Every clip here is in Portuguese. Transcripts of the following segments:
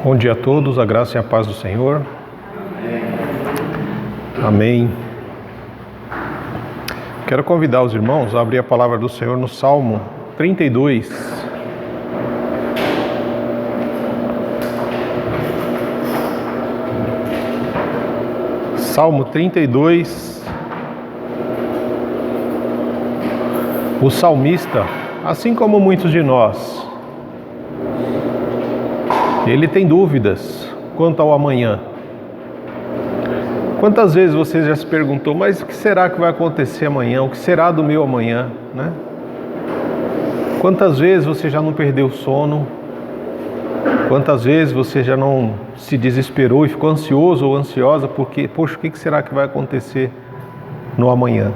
Bom dia a todos, a graça e a paz do Senhor. Amém. Quero convidar os irmãos a abrir a palavra do Senhor no Salmo 32. Salmo 32. O salmista, assim como muitos de nós, ele tem dúvidas quanto ao amanhã. Quantas vezes você já se perguntou, mas o que será que vai acontecer amanhã? O que será do meu amanhã, né? Quantas vezes você já não perdeu o sono? Quantas vezes você já não se desesperou e ficou ansioso ou ansiosa porque, poxa, o que será que vai acontecer no amanhã?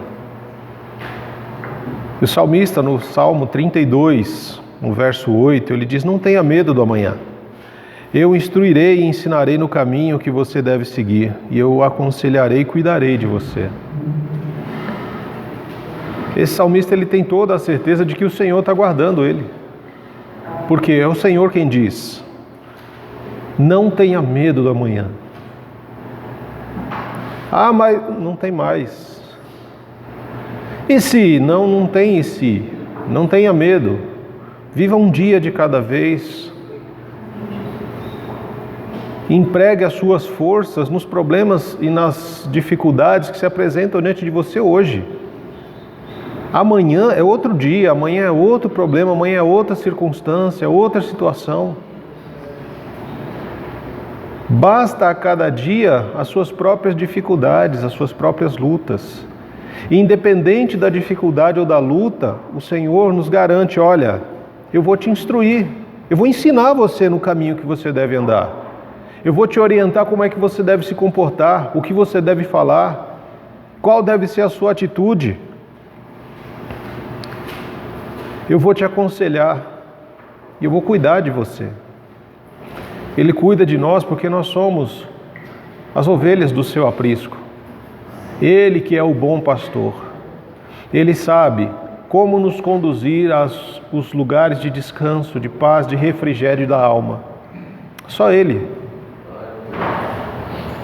O salmista, no Salmo 32, no verso 8, ele diz: não tenha medo do amanhã. Eu instruirei e ensinarei no caminho que você deve seguir, e eu o aconselharei e cuidarei de você. Esse salmista, ele tem toda a certeza de que o Senhor está guardando ele. Porque é o Senhor quem diz: não tenha medo do amanhã. Ah, mas não tem mais. E se? Não tem e se. Não tenha medo. Viva um dia de cada vez. Empregue as suas forças nos problemas e nas dificuldades que se apresentam diante de você hoje. Amanhã é outro dia, amanhã é outro problema, amanhã é outra circunstância, outra situação. Basta a cada dia as suas próprias dificuldades, as suas próprias lutas. E independente da dificuldade ou da luta, o Senhor nos garante: olha, eu vou te instruir, eu vou ensinar você no caminho que você deve andar. Eu vou te orientar como é que você deve se comportar, o que você deve falar, qual deve ser a sua atitude. Eu vou te aconselhar e eu vou cuidar de você. Ele cuida de nós porque nós somos as ovelhas do seu aprisco. Ele que é o bom pastor. Ele sabe como nos conduzir aos lugares de descanso, de paz, de refrigério da alma. Só Ele.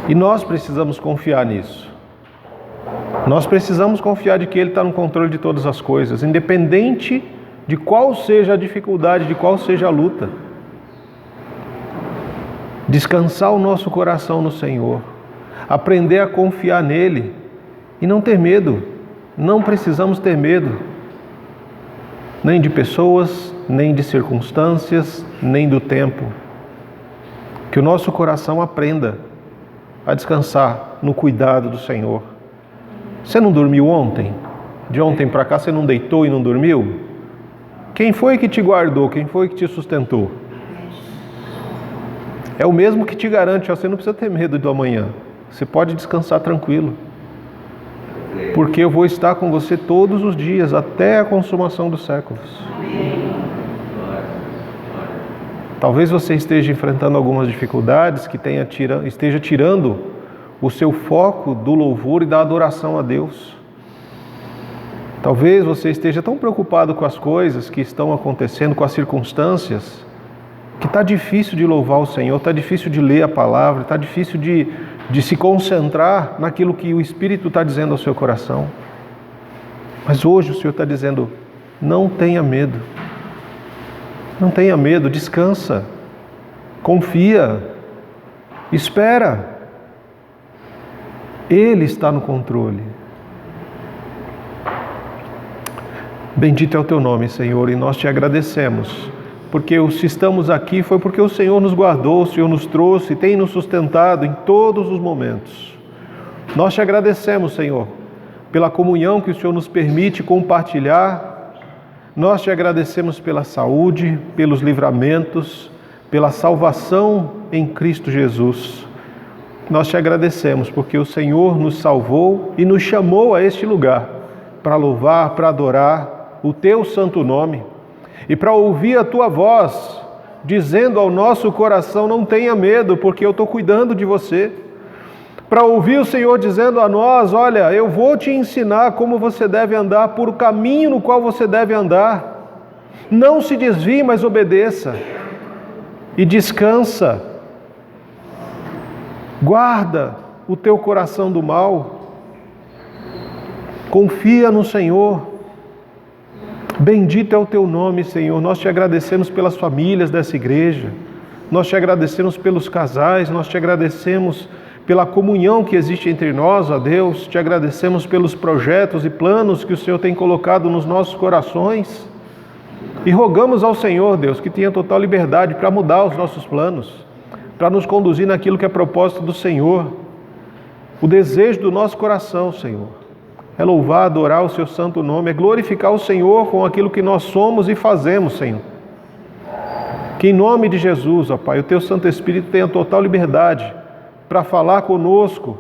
E nós precisamos confiar nisso. Nós precisamos confiar de que Ele está no controle de todas as coisas, independente de qual seja a dificuldade, de qual seja a luta. Descansar o nosso coração no Senhor, aprender a confiar nele e não ter medo. Não precisamos ter medo, nem de pessoas, nem de circunstâncias, nem do tempo. Que o nosso coração aprenda a descansar no cuidado do Senhor. Você não dormiu ontem? De ontem para cá você não deitou e não dormiu? Quem foi que te guardou? Quem foi que te sustentou? É o mesmo que te garante: você não precisa ter medo do amanhã. Você pode descansar tranquilo. Porque eu vou estar com você todos os dias, até a consumação dos séculos. Talvez você esteja enfrentando algumas dificuldades que esteja tirando o seu foco do louvor e da adoração a Deus. Talvez você esteja tão preocupado com as coisas que estão acontecendo, com as circunstâncias, que está difícil de louvar o Senhor, está difícil de ler a palavra, está difícil de se concentrar naquilo que o Espírito está dizendo ao seu coração. Mas hoje o Senhor está dizendo: não tenha medo. Não tenha medo, descansa, confia, espera. Ele está no controle. Bendito é o teu nome, Senhor, e nós te agradecemos, porque se estamos aqui foi porque o Senhor nos guardou, o Senhor nos trouxe e tem nos sustentado em todos os momentos. Nós te agradecemos, Senhor, pela comunhão que o Senhor nos permite compartilhar. Nós te agradecemos pela saúde, pelos livramentos, pela salvação em Cristo Jesus. Nós te agradecemos porque o Senhor nos salvou e nos chamou a este lugar para louvar, para adorar o teu santo nome e para ouvir a tua voz dizendo ao nosso coração: não tenha medo, porque eu estou cuidando de você. Para ouvir o Senhor dizendo a nós: olha, eu vou te ensinar como você deve andar, por o caminho no qual você deve andar. Não se desvie, mas obedeça. E descansa Guarda o teu coração do mal. Confia no Senhor. Bendito é o teu nome, Senhor. Nós te agradecemos pelas famílias dessa igreja. Nós te agradecemos pelos casais. Nós te agradecemos pela comunhão que existe entre nós, ó Deus. Te agradecemos pelos projetos e planos que o Senhor tem colocado nos nossos corações. E rogamos ao Senhor, Deus, que tenha total liberdade para mudar os nossos planos, para nos conduzir naquilo que é propósito do Senhor. O desejo do nosso coração, Senhor, é louvar, adorar o Seu santo nome, é glorificar o Senhor com aquilo que nós somos e fazemos, Senhor. Que em nome de Jesus, ó Pai, o Teu Santo Espírito tenha total liberdade para falar conosco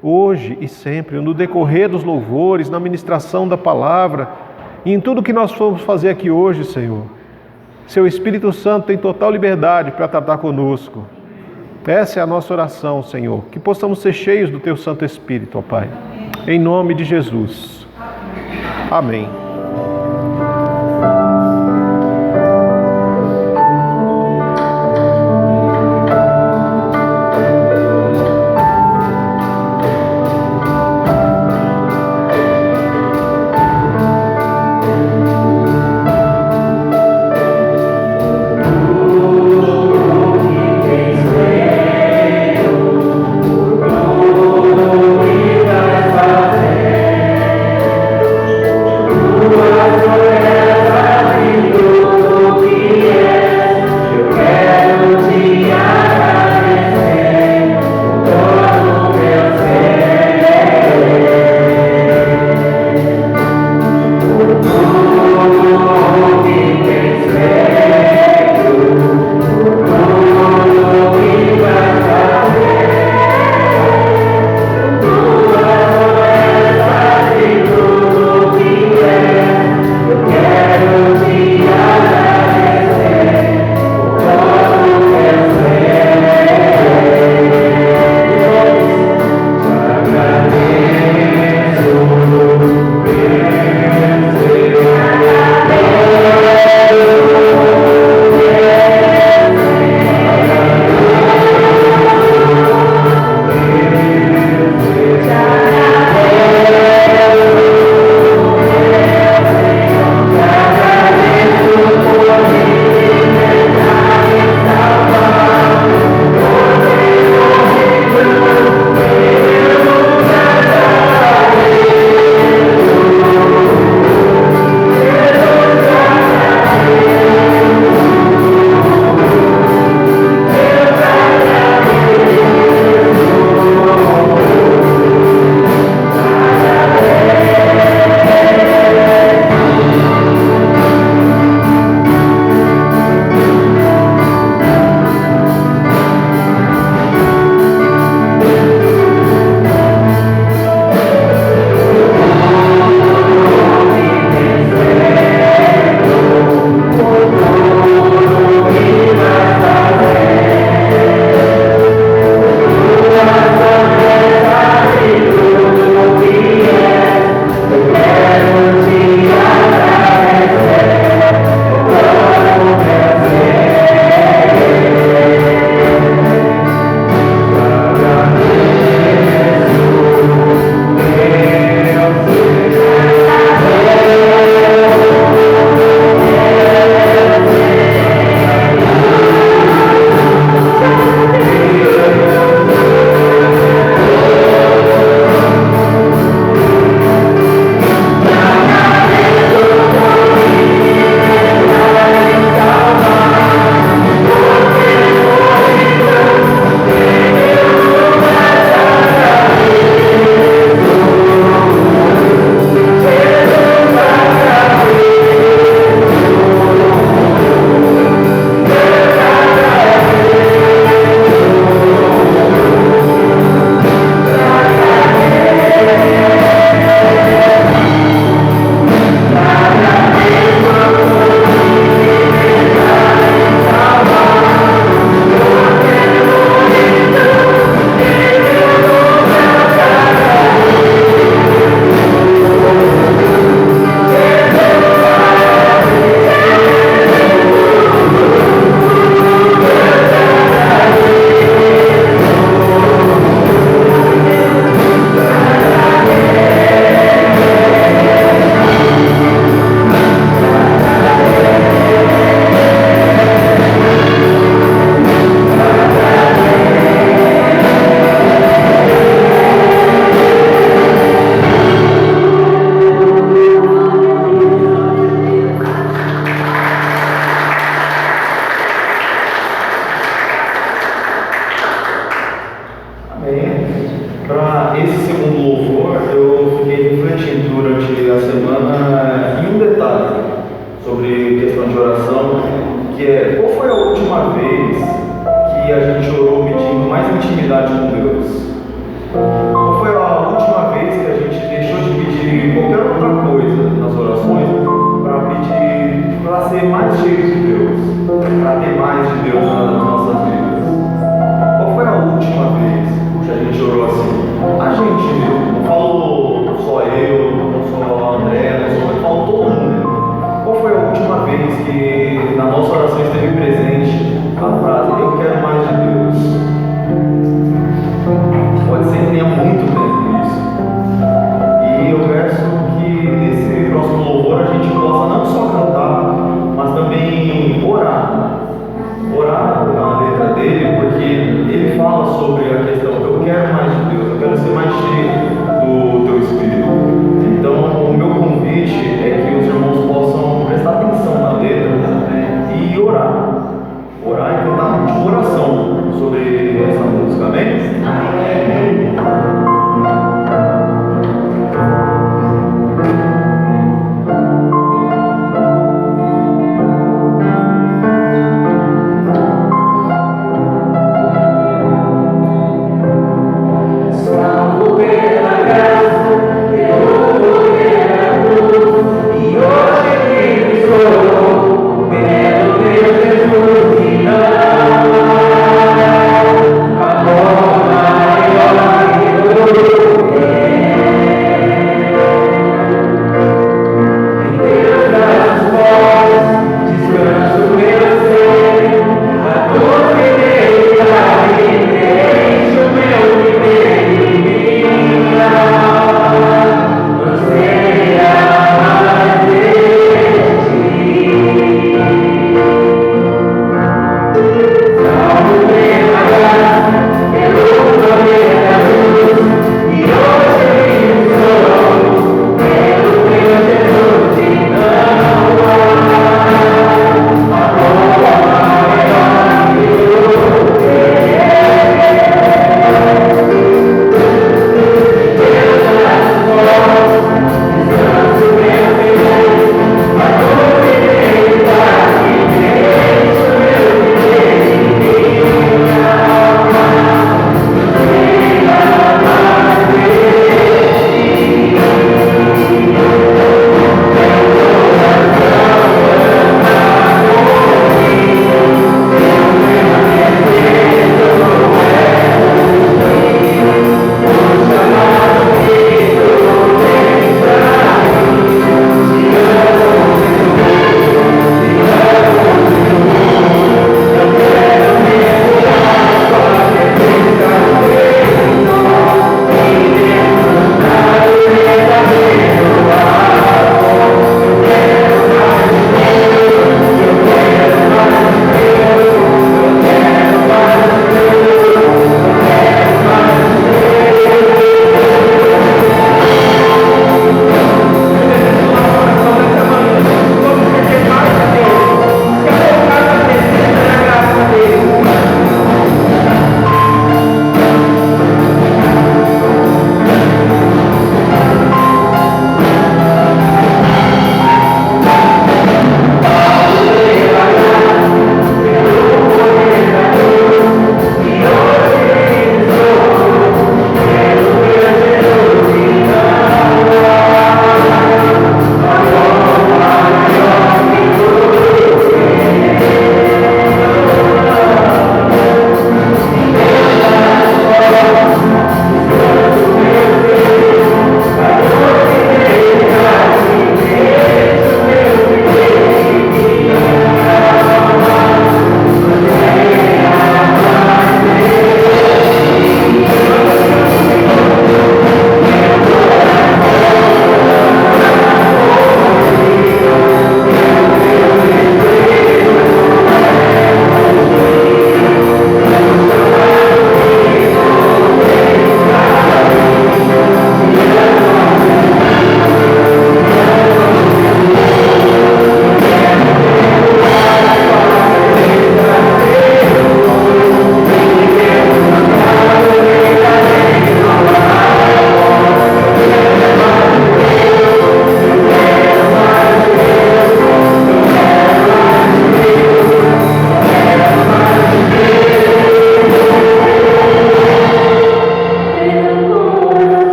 hoje e sempre, no decorrer dos louvores, na ministração da palavra e em tudo que nós formos fazer aqui hoje, Senhor. Seu Espírito Santo tem total liberdade para tratar conosco. Essa é a nossa oração, Senhor, que possamos ser cheios do Teu Santo Espírito, ó Pai. Em nome de Jesus. Amém. que é: qual foi a última vez que a gente orou pedindo mais intimidade com Deus? Qual foi a última vez que a gente deixou de pedir qualquer outra coisa nas orações para pedir, para ser mais cheio de Deus, para ter mais de Deus nas nossas vidas? Qual foi a última vez que a gente orou assim? A gente, não falo só eu, não só a André, não falo todo mundo. Qual foi a última vez que na nossa oração esteve presente a frase: eu quero mais de Deus? Pode ser que tenha muito tempo isso. E eu peço que nesse próximo louvor a gente possa não só cantar, mas também orar. Orar na letra dele, porque ele fala sobre a questão: eu quero mais de Deus, eu quero ser mais cheio do teu Espírito. Então, o meu convite é que os irmãos possam prestar atenção na letra e orar. Orar e cantar de coração sobre essa música, amém? Amém. Salvo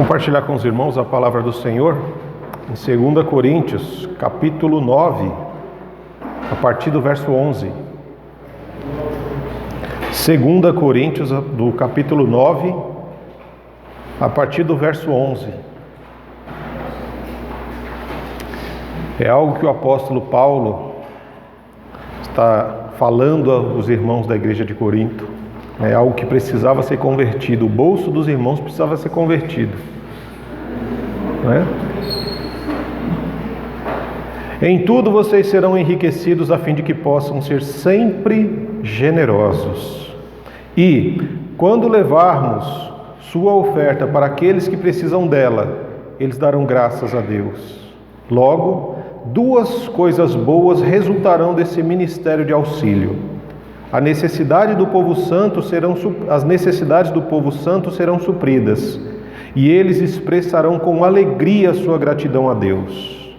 Compartilhar com os irmãos a palavra do Senhor em 2 Coríntios, capítulo 9, a partir do verso 11. 2 Coríntios, do capítulo 9, a partir do verso 11. É algo que o apóstolo Paulo está falando aos irmãos da igreja de Corinto. É algo que precisava ser convertido. O bolso dos irmãos precisava ser convertido. Não é? Em tudo vocês serão enriquecidos a fim de que possam ser sempre generosos. E, quando levarmos sua oferta para aqueles que precisam dela, eles darão graças a Deus. Logo, duas coisas boas resultarão desse ministério de auxílio. As necessidades do povo santo serão supridas, e eles expressarão com alegria sua gratidão a Deus.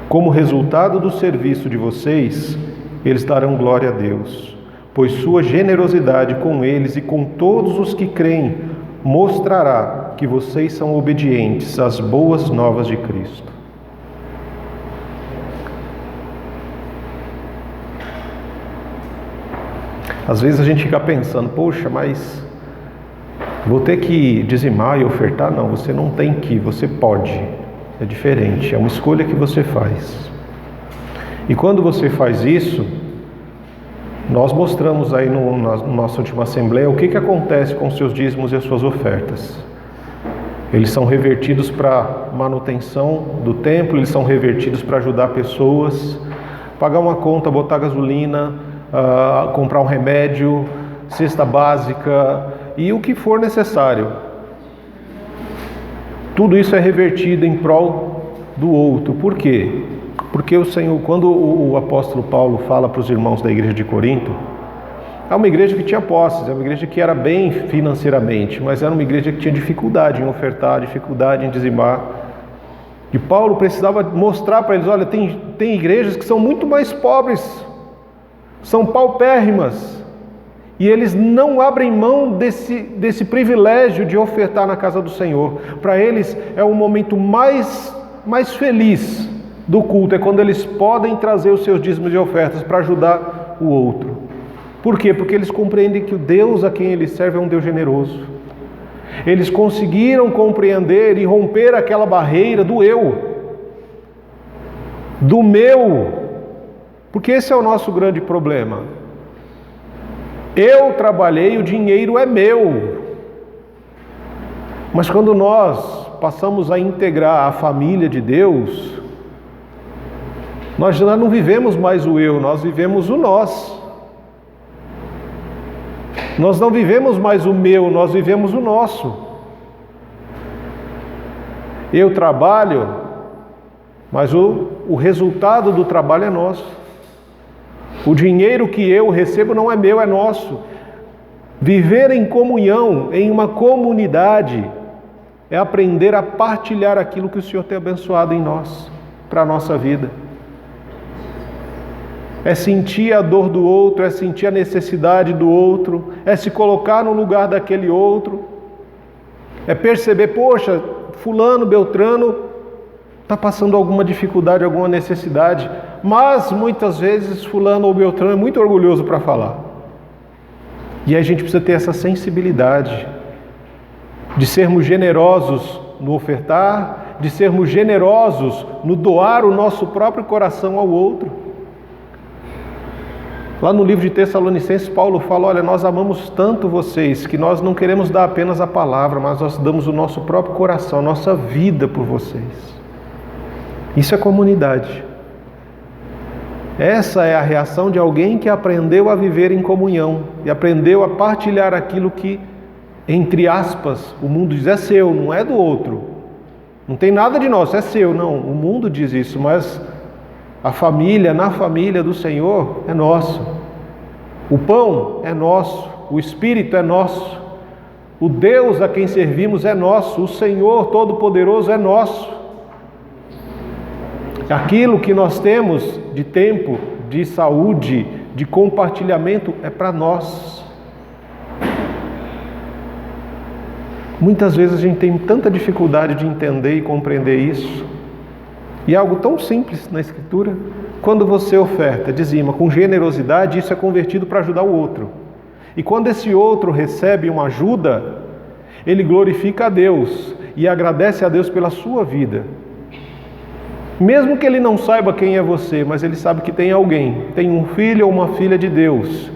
Como resultado do serviço de vocês, eles darão glória a Deus, pois sua generosidade com eles e com todos os que creem mostrará que vocês são obedientes às boas novas de Cristo. Às vezes a gente fica pensando, poxa, mas vou ter que dizimar e ofertar? Não, você não tem que, você pode. É diferente, é uma escolha que você faz. E quando você faz isso, nós mostramos aí na nossa última assembleia o que acontece com os seus dízimos e as suas ofertas. Eles são revertidos para manutenção do templo, eles são revertidos para ajudar pessoas, pagar uma conta, botar gasolina, comprar um remédio, cesta básica e o que for necessário. Tudo isso é revertido em prol do outro. Por quê? Porque o Senhor, quando o apóstolo Paulo fala para os irmãos da igreja de Corinto, é uma igreja que tinha posses, é uma igreja que era bem financeiramente, mas era uma igreja que tinha dificuldade em ofertar, dificuldade em dizimar. E Paulo precisava mostrar para eles, olha, tem igrejas que são muito mais pobres, são paupérrimas, e eles não abrem mão desse privilégio de ofertar na casa do Senhor. Para eles é o momento mais feliz do culto, é quando eles podem trazer os seus dízimos e ofertas para ajudar o outro. Por quê? Porque eles compreendem que o Deus a quem eles servem é um Deus generoso. Eles conseguiram compreender e romper aquela barreira do eu, do meu. Porque esse é o nosso grande problema. Eu trabalhei, o dinheiro é meu. Mas quando nós passamos a integrar a família de Deus, nós já não vivemos mais o eu, nós vivemos o nós. Nós não vivemos mais o meu, nós vivemos o nosso. Eu trabalho, mas o resultado do trabalho é nosso. O dinheiro que eu recebo não é meu, é nosso. Viver em comunhão, em uma comunidade, é aprender a partilhar aquilo que o Senhor tem abençoado em nós, para a nossa vida. É sentir a dor do outro, é sentir a necessidade do outro, é se colocar no lugar daquele outro, é perceber, poxa, fulano, beltrano está passando alguma dificuldade, alguma necessidade, mas muitas vezes fulano ou beltrano é muito orgulhoso para falar. E a gente precisa ter essa sensibilidade de sermos generosos no ofertar, de sermos generosos no doar o nosso próprio coração ao outro. Lá no livro de Tessalonicenses, Paulo fala, olha, nós amamos tanto vocês que nós não queremos dar apenas a palavra, mas nós damos o nosso próprio coração, a nossa vida por vocês. Isso é comunidade. Essa é a reação de alguém que aprendeu a viver em comunhão e aprendeu a partilhar aquilo que, entre aspas, o mundo diz é seu, não é do outro. Não tem nada de nosso, é seu. Não, o mundo diz isso, mas a família, na família do Senhor, é nosso. O pão é nosso, o Espírito é nosso, o Deus a quem servimos é nosso, o Senhor Todo-Poderoso é nosso. Aquilo que nós temos de tempo, de saúde, de compartilhamento, é para nós. Muitas vezes a gente tem tanta dificuldade de entender e compreender isso. E é algo tão simples na Escritura. Quando você oferta, dizima com generosidade, isso é convertido para ajudar o outro. E quando esse outro recebe uma ajuda, ele glorifica a Deus e agradece a Deus pela sua vida. Mesmo que ele não saiba quem é você, mas ele sabe que tem alguém, tem um filho ou uma filha de Deus,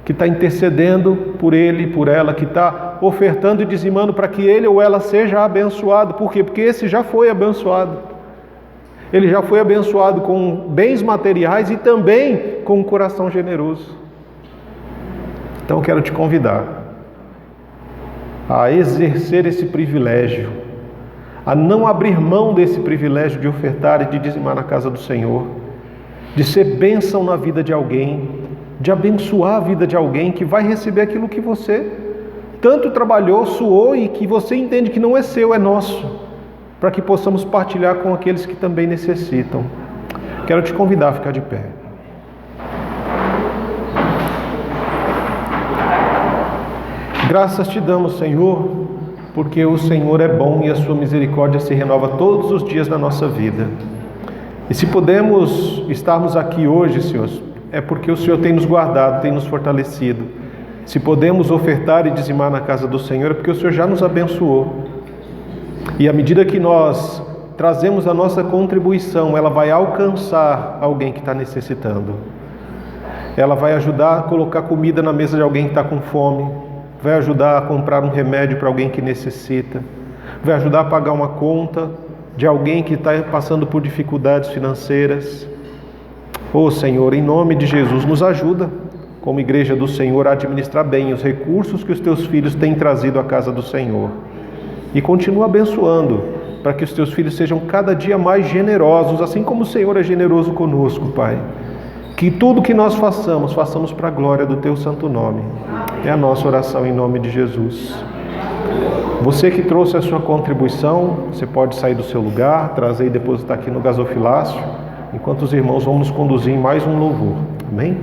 que está intercedendo por ele e por ela, que está ofertando e dizimando para que ele ou ela seja abençoado. Por quê? Porque esse já foi abençoado. Ele já foi abençoado com bens materiais e também com um coração generoso. Então eu quero te convidar a exercer esse privilégio, a não abrir mão desse privilégio de ofertar e de dizimar na casa do Senhor, de ser bênção na vida de alguém, de abençoar a vida de alguém que vai receber aquilo que você tanto trabalhou, suou e que você entende que não é seu, é nosso, para que possamos partilhar com aqueles que também necessitam. Quero te convidar a ficar de pé. Graças te damos, Senhor, porque o Senhor é bom e a sua misericórdia se renova todos os dias da nossa vida. E se podemos estarmos aqui hoje, Senhor, é porque o Senhor tem nos guardado, tem nos fortalecido. Se podemos ofertar e dizimar na casa do Senhor, é porque o Senhor já nos abençoou. E à medida que nós trazemos a nossa contribuição, ela vai alcançar alguém que está necessitando. Ela vai ajudar a colocar comida na mesa de alguém que está com fome, vai ajudar a comprar um remédio para alguém que necessita, vai ajudar a pagar uma conta de alguém que está passando por dificuldades financeiras. Ô Senhor, em nome de Jesus, nos ajuda, como igreja do Senhor, a administrar bem os recursos que os teus filhos têm trazido à casa do Senhor. E continua abençoando, para que os teus filhos sejam cada dia mais generosos, assim como o Senhor é generoso conosco, Pai. Que tudo que nós façamos, façamos para a glória do teu santo nome. É a nossa oração em nome de Jesus. Você que trouxe a sua contribuição, você pode sair do seu lugar, trazer e depositar aqui no gasofilácio, enquanto os irmãos vão nos conduzir em mais um louvor. Amém?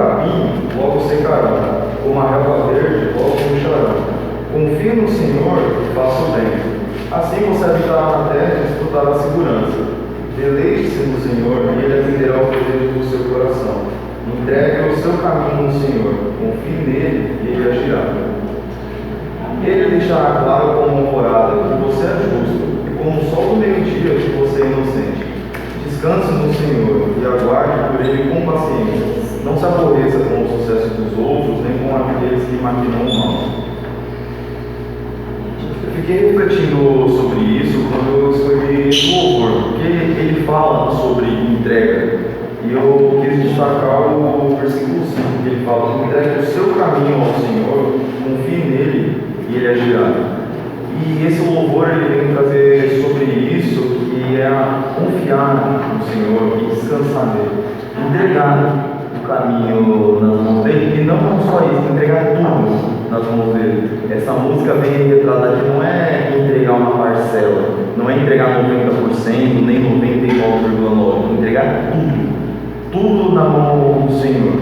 capim, logo secarão, como a relva verde, logo murcharão. Confie no Senhor e faça o bem. Assim você habitará na terra e desfrutará a segurança. Deleite-se no Senhor e Ele atenderá o desejo do seu coração. Entregue o seu caminho no Senhor, confie nele e Ele agirá. Ele deixará claro como uma alvorada que você é justo, e como o sol do meio-dia que você é inocente. Descanse no Senhor e aguarde por Ele com paciência. Não se aborreça com o sucesso dos outros, nem com aqueles que maquinam o mal. Eu fiquei refletindo sobre isso quando eu escolhi o louvor, porque ele fala sobre entrega. E eu quis destacar o versículo 5, que ele fala: entregue o seu caminho ao Senhor, confie nele e ele agirá. E esse louvor ele vem trazer sobre isso, que é a confiar no Senhor e descansar nele. Entregar o caminho nas mãos dele, e não só isso, entregar tudo nas mãos dele. Essa música vem retratada aqui, não é entregar uma parcela, não é entregar 90%, nem 99,9%, entregar tudo na mão do Senhor.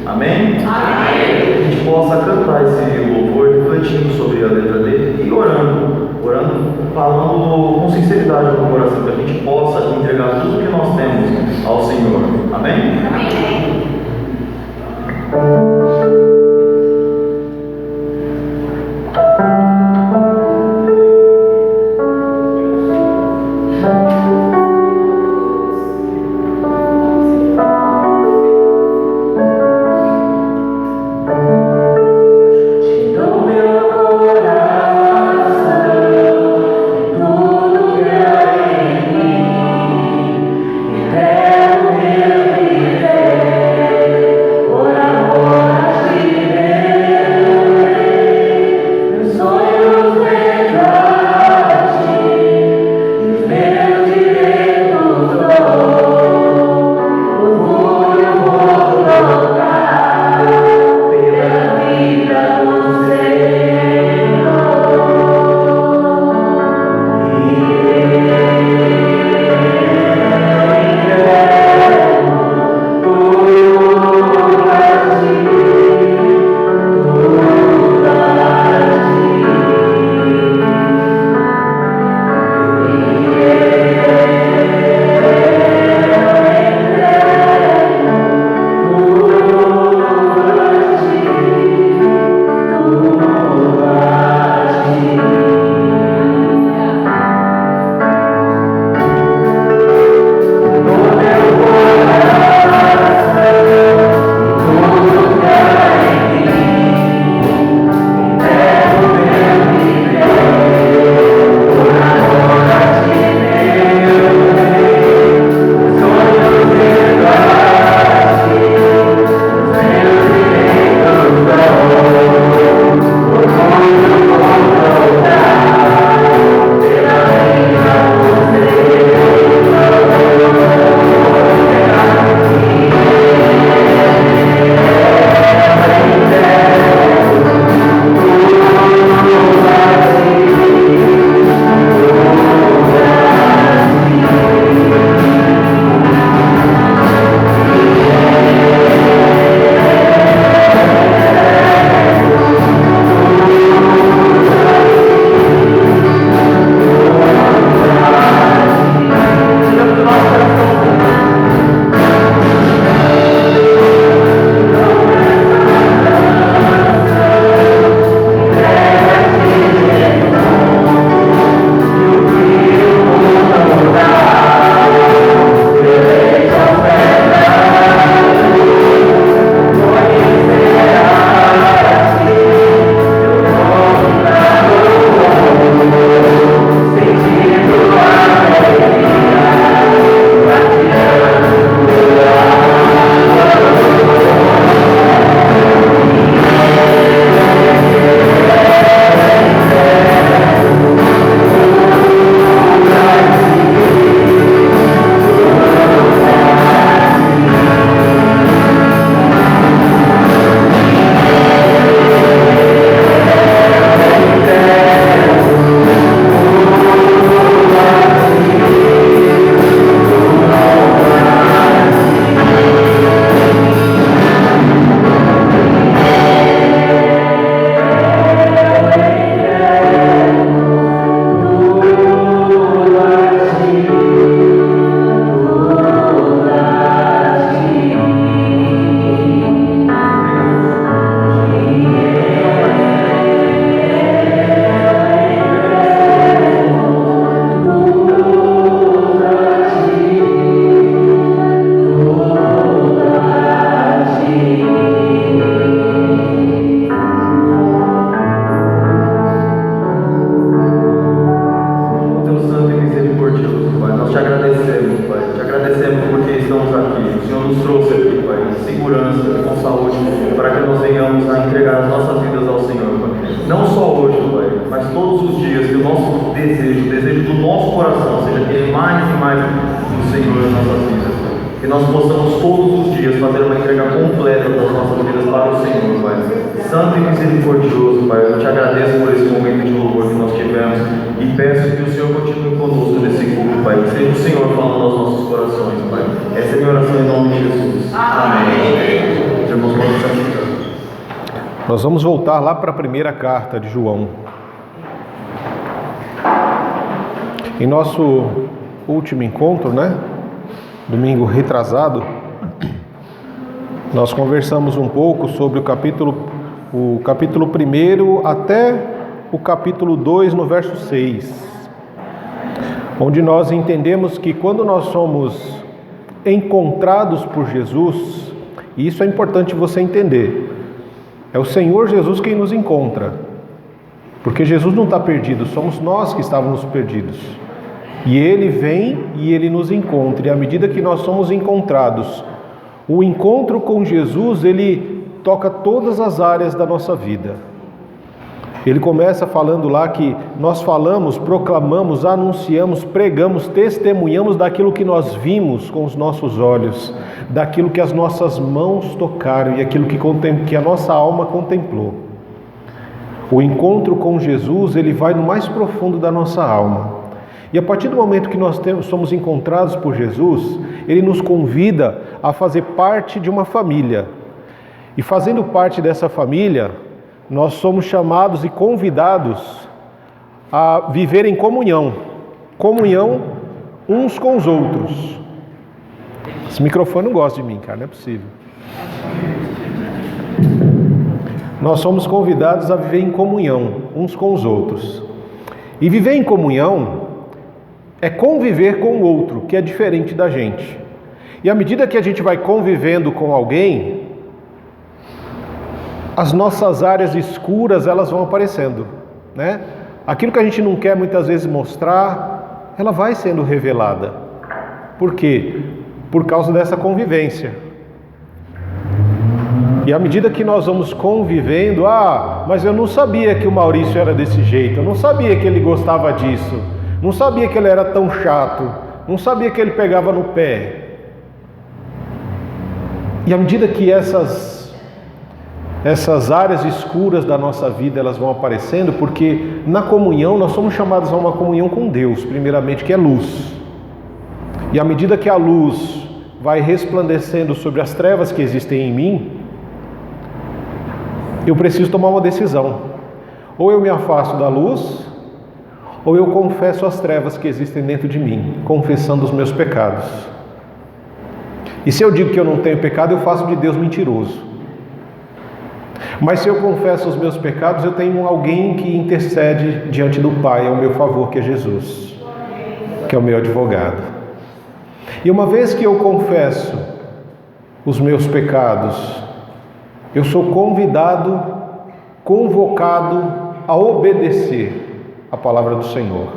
Amém? Amém. Que a gente possa cantar esse louvor refletindo sobre a letra dele e orando, falando com sinceridade no coração, que a gente possa entregar tudo que nós temos ao Senhor. Amém? Amém. Por amor saúde, para que nós venhamos a entregar as nossas vidas ao Senhor, Pai. Não só hoje, Pai, mas todos os dias, que o nosso desejo, o desejo do nosso coração, seja ter mais e mais do Senhor nas nossas vidas, Pai. Que nós possamos todos os dias fazer uma entrega completa das nossas vidas para o Senhor, Pai. Santo e misericordioso, Pai, eu te agradeço por esse momento de louvor que nós tivemos e peço que o Senhor continue conosco nesse culto, Pai. Que seja o Senhor falando aos nossos corações, Pai. Essa é a minha oração em nome de Jesus. Amém. Os irmãos podem estar ficando. Nós vamos voltar lá para a primeira carta de João. Em nosso último encontro, domingo retrasado, nós conversamos um pouco sobre o capítulo 1 até o capítulo 2, no verso 6, onde nós entendemos que quando nós somos encontrados por Jesus, e isso é importante você entender, é o Senhor Jesus quem nos encontra, porque Jesus não está perdido, somos nós que estávamos perdidos. E Ele vem e Ele nos encontra, e à medida que nós somos encontrados, o encontro com Jesus, Ele toca todas as áreas da nossa vida. Ele começa falando lá que nós falamos, proclamamos, anunciamos, pregamos, testemunhamos daquilo que nós vimos com os nossos olhos, daquilo que as nossas mãos tocaram e aquilo que a nossa alma contemplou. O encontro com Jesus, ele vai no mais profundo da nossa alma. E a partir do momento que nós somos encontrados por Jesus, Ele nos convida a fazer parte de uma família. E fazendo parte dessa família, nós somos chamados e convidados a viver em comunhão. Comunhão uns com os outros. Esse microfone não gosta de mim, cara, não é possível. Nós somos convidados a viver em comunhão uns com os outros. E viver em comunhão é conviver com o outro, que é diferente da gente. E à medida que a gente vai convivendo com alguém, as nossas áreas escuras, elas vão aparecendo, Aquilo que a gente não quer muitas vezes mostrar, ela vai sendo revelada. Por quê? Por causa dessa convivência. E à medida que nós vamos convivendo, mas eu não sabia que o Maurício era desse jeito, eu não sabia que ele gostava disso, não sabia que ele era tão chato, não sabia que ele pegava no pé. E à medida que essas áreas escuras da nossa vida, elas vão aparecendo, porque na comunhão nós somos chamados a uma comunhão com Deus, primeiramente, que é luz. E à medida que a luz vai resplandecendo sobre as trevas que existem em mim, eu preciso tomar uma decisão. Ou eu me afasto da luz, ou eu confesso as trevas que existem dentro de mim, confessando os meus pecados. E se eu digo que eu não tenho pecado, eu faço de Deus mentiroso. Mas se eu confesso os meus pecados, eu tenho alguém que intercede diante do Pai ao meu favor, que é Jesus, que é o meu advogado. E uma vez que eu confesso os meus pecados, eu sou convidado, convocado a obedecer a palavra do Senhor,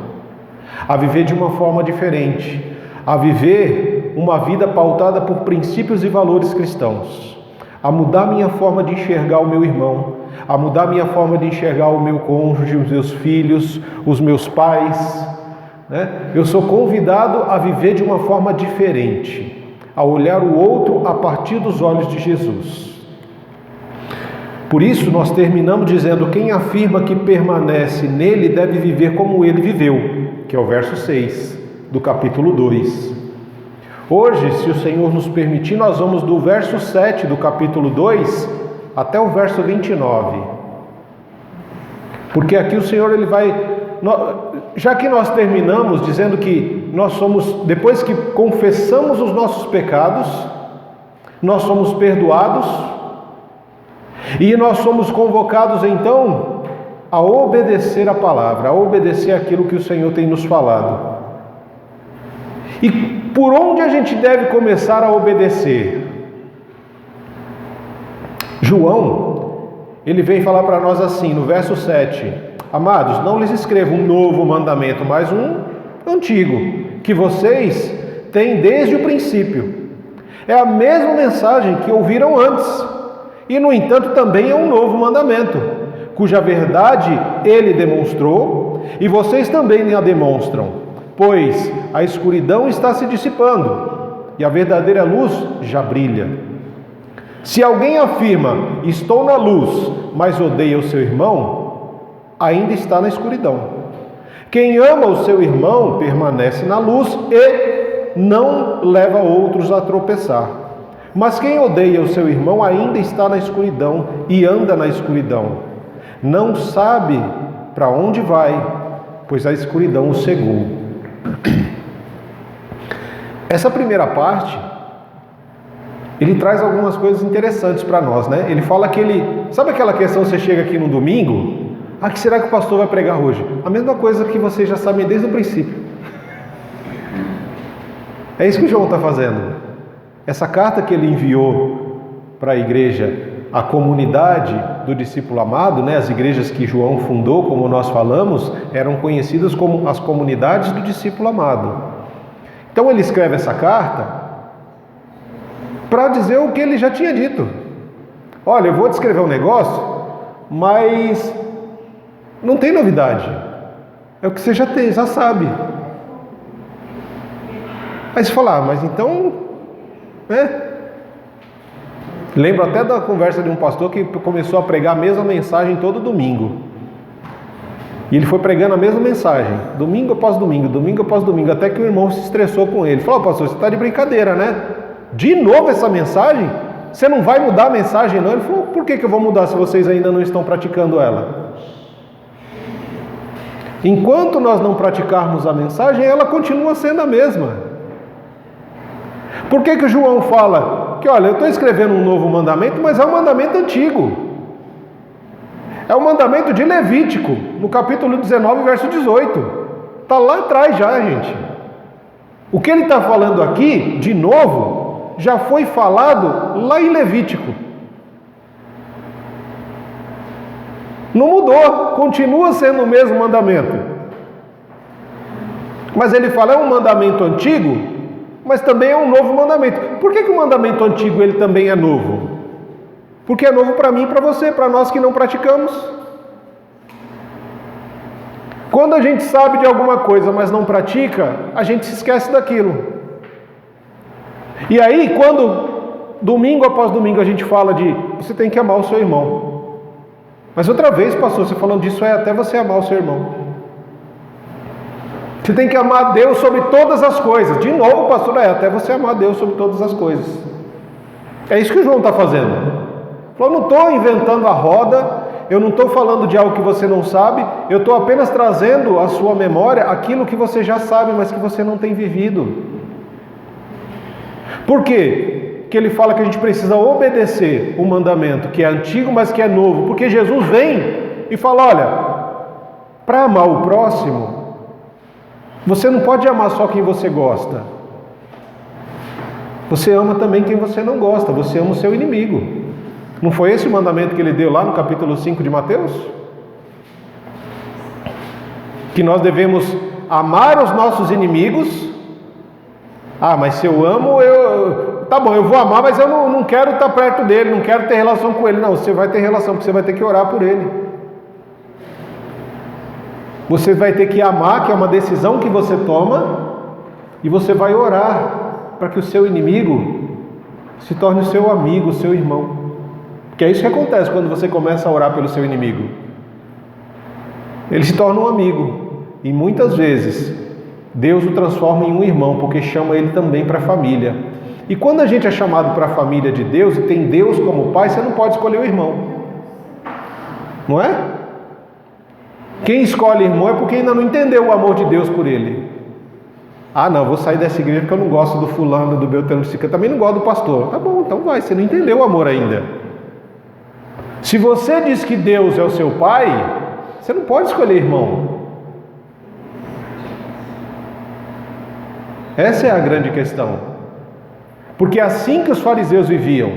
a viver de uma forma diferente, a viver uma vida pautada por princípios e valores cristãos, a mudar minha forma de enxergar o meu irmão, a mudar minha forma de enxergar o meu cônjuge, os meus filhos, os meus pais. Eu sou convidado a viver de uma forma diferente, a olhar o outro a partir dos olhos de Jesus. Por isso nós terminamos dizendo: quem afirma que permanece nele deve viver como ele viveu, que é o verso 6 do capítulo 2. Hoje, se o Senhor nos permitir, nós vamos do verso 7 do capítulo 2 até o verso 29. Porque aqui o Senhor, ele vai... Já que nós terminamos dizendo que nós somos, depois que confessamos os nossos pecados, nós somos perdoados, e nós somos convocados então a obedecer a palavra, a obedecer aquilo que o Senhor tem nos falado. E por onde a gente deve começar a obedecer? João, ele vem falar para nós assim, no verso 7: amados, não lhes escrevo um novo mandamento, mas um antigo, que vocês têm desde o princípio. É a mesma mensagem que ouviram antes, E, no entanto, também é um novo mandamento, cuja verdade ele demonstrou e vocês também a demonstram, pois a escuridão está se dissipando e a verdadeira luz já brilha. Se alguém afirma, estou na luz, mas odeia o seu irmão, ainda está na escuridão. Quem ama o seu irmão permanece na luz e não leva outros a tropeçar. Mas quem odeia o seu irmão ainda está na escuridão e anda na escuridão. Não sabe para onde vai, pois a escuridão o cegou. Essa primeira parte, ele traz algumas coisas interessantes para nós, né? Ele fala que sabe aquela questão, você chega aqui no domingo, que será que o pastor vai pregar hoje? A mesma coisa que vocês já sabem desde o princípio. É isso que o João está fazendo. Essa carta que ele enviou para a igreja, a comunidade do discípulo amado, né? As igrejas que João fundou, como nós falamos, eram conhecidas como as comunidades do discípulo amado. Então ele escreve essa carta para dizer o que ele já tinha dito. Olha, eu vou descrever um negócio, mas não tem novidade. É o que você já sabe. Aí você fala, mas então, né? Lembro até da conversa de um pastor que começou a pregar a mesma mensagem todo domingo. E ele foi pregando a mesma mensagem, domingo após domingo, até que o irmão se estressou com ele. Falou, pastor, você está de brincadeira, né? De novo essa mensagem? Você não vai mudar a mensagem, não? Ele falou, por que eu vou mudar se vocês ainda não estão praticando ela? Enquanto nós não praticarmos a mensagem, ela continua sendo a mesma. Por que o João fala que, olha, eu estou escrevendo um novo mandamento, mas é um mandamento antigo. É o mandamento de Levítico, no capítulo 19, verso 18. Está lá atrás já, gente. O que ele está falando aqui, de novo, já foi falado lá em Levítico. Não mudou, continua sendo o mesmo mandamento. Mas ele fala, é um mandamento antigo, mas também é um novo mandamento. Por que o mandamento antigo ele também é novo? Porque é novo para mim e para você, para nós que não praticamos. Quando a gente sabe de alguma coisa, mas não pratica, a gente se esquece daquilo. E aí, quando domingo após domingo a gente fala de você tem que amar o seu irmão. Mas outra vez, pastor, você falando disso é até você amar o seu irmão. Você tem que amar Deus sobre todas as coisas. De novo, pastor, até você amar Deus sobre todas as coisas. É isso que o João está fazendo. Eu não estou inventando a roda, eu não estou falando de algo que você não sabe, eu estou apenas trazendo à sua memória aquilo que você já sabe, mas que você não tem vivido. Por quê? Que ele fala que a gente precisa obedecer o mandamento que é antigo, mas que é novo, porque Jesus vem e fala, olha, para amar o próximo, você não pode amar só quem você gosta. Você ama também quem você não gosta, você ama o seu inimigo. Não foi esse o mandamento que ele deu lá no capítulo 5 de Mateus? Que nós devemos amar os nossos inimigos. Mas se eu amo, tá bom, eu vou amar, mas eu não quero estar perto dele, não quero ter relação com ele. Não, você vai ter relação, porque você vai ter que orar por ele. Você vai ter que amar, que é uma decisão que você toma, e você vai orar para que o seu inimigo se torne o seu amigo, o seu irmão. Que é isso que acontece quando você começa a orar pelo seu inimigo. Ele se torna um amigo. E muitas vezes Deus o transforma em um irmão, porque chama ele também para a família. E quando a gente é chamado para a família de Deus e tem Deus como pai, você não pode escolher o irmão. Não é? Quem escolhe irmão é porque ainda não entendeu o amor de Deus por ele. Não, vou sair dessa igreja porque eu não gosto do fulano, do Beltrano, eu também não gosto do pastor. Tá bom, então vai, você não entendeu o amor ainda. Se você diz que Deus é o seu pai, você não pode escolher irmão. Essa é a grande questão. Porque é assim que os fariseus viviam.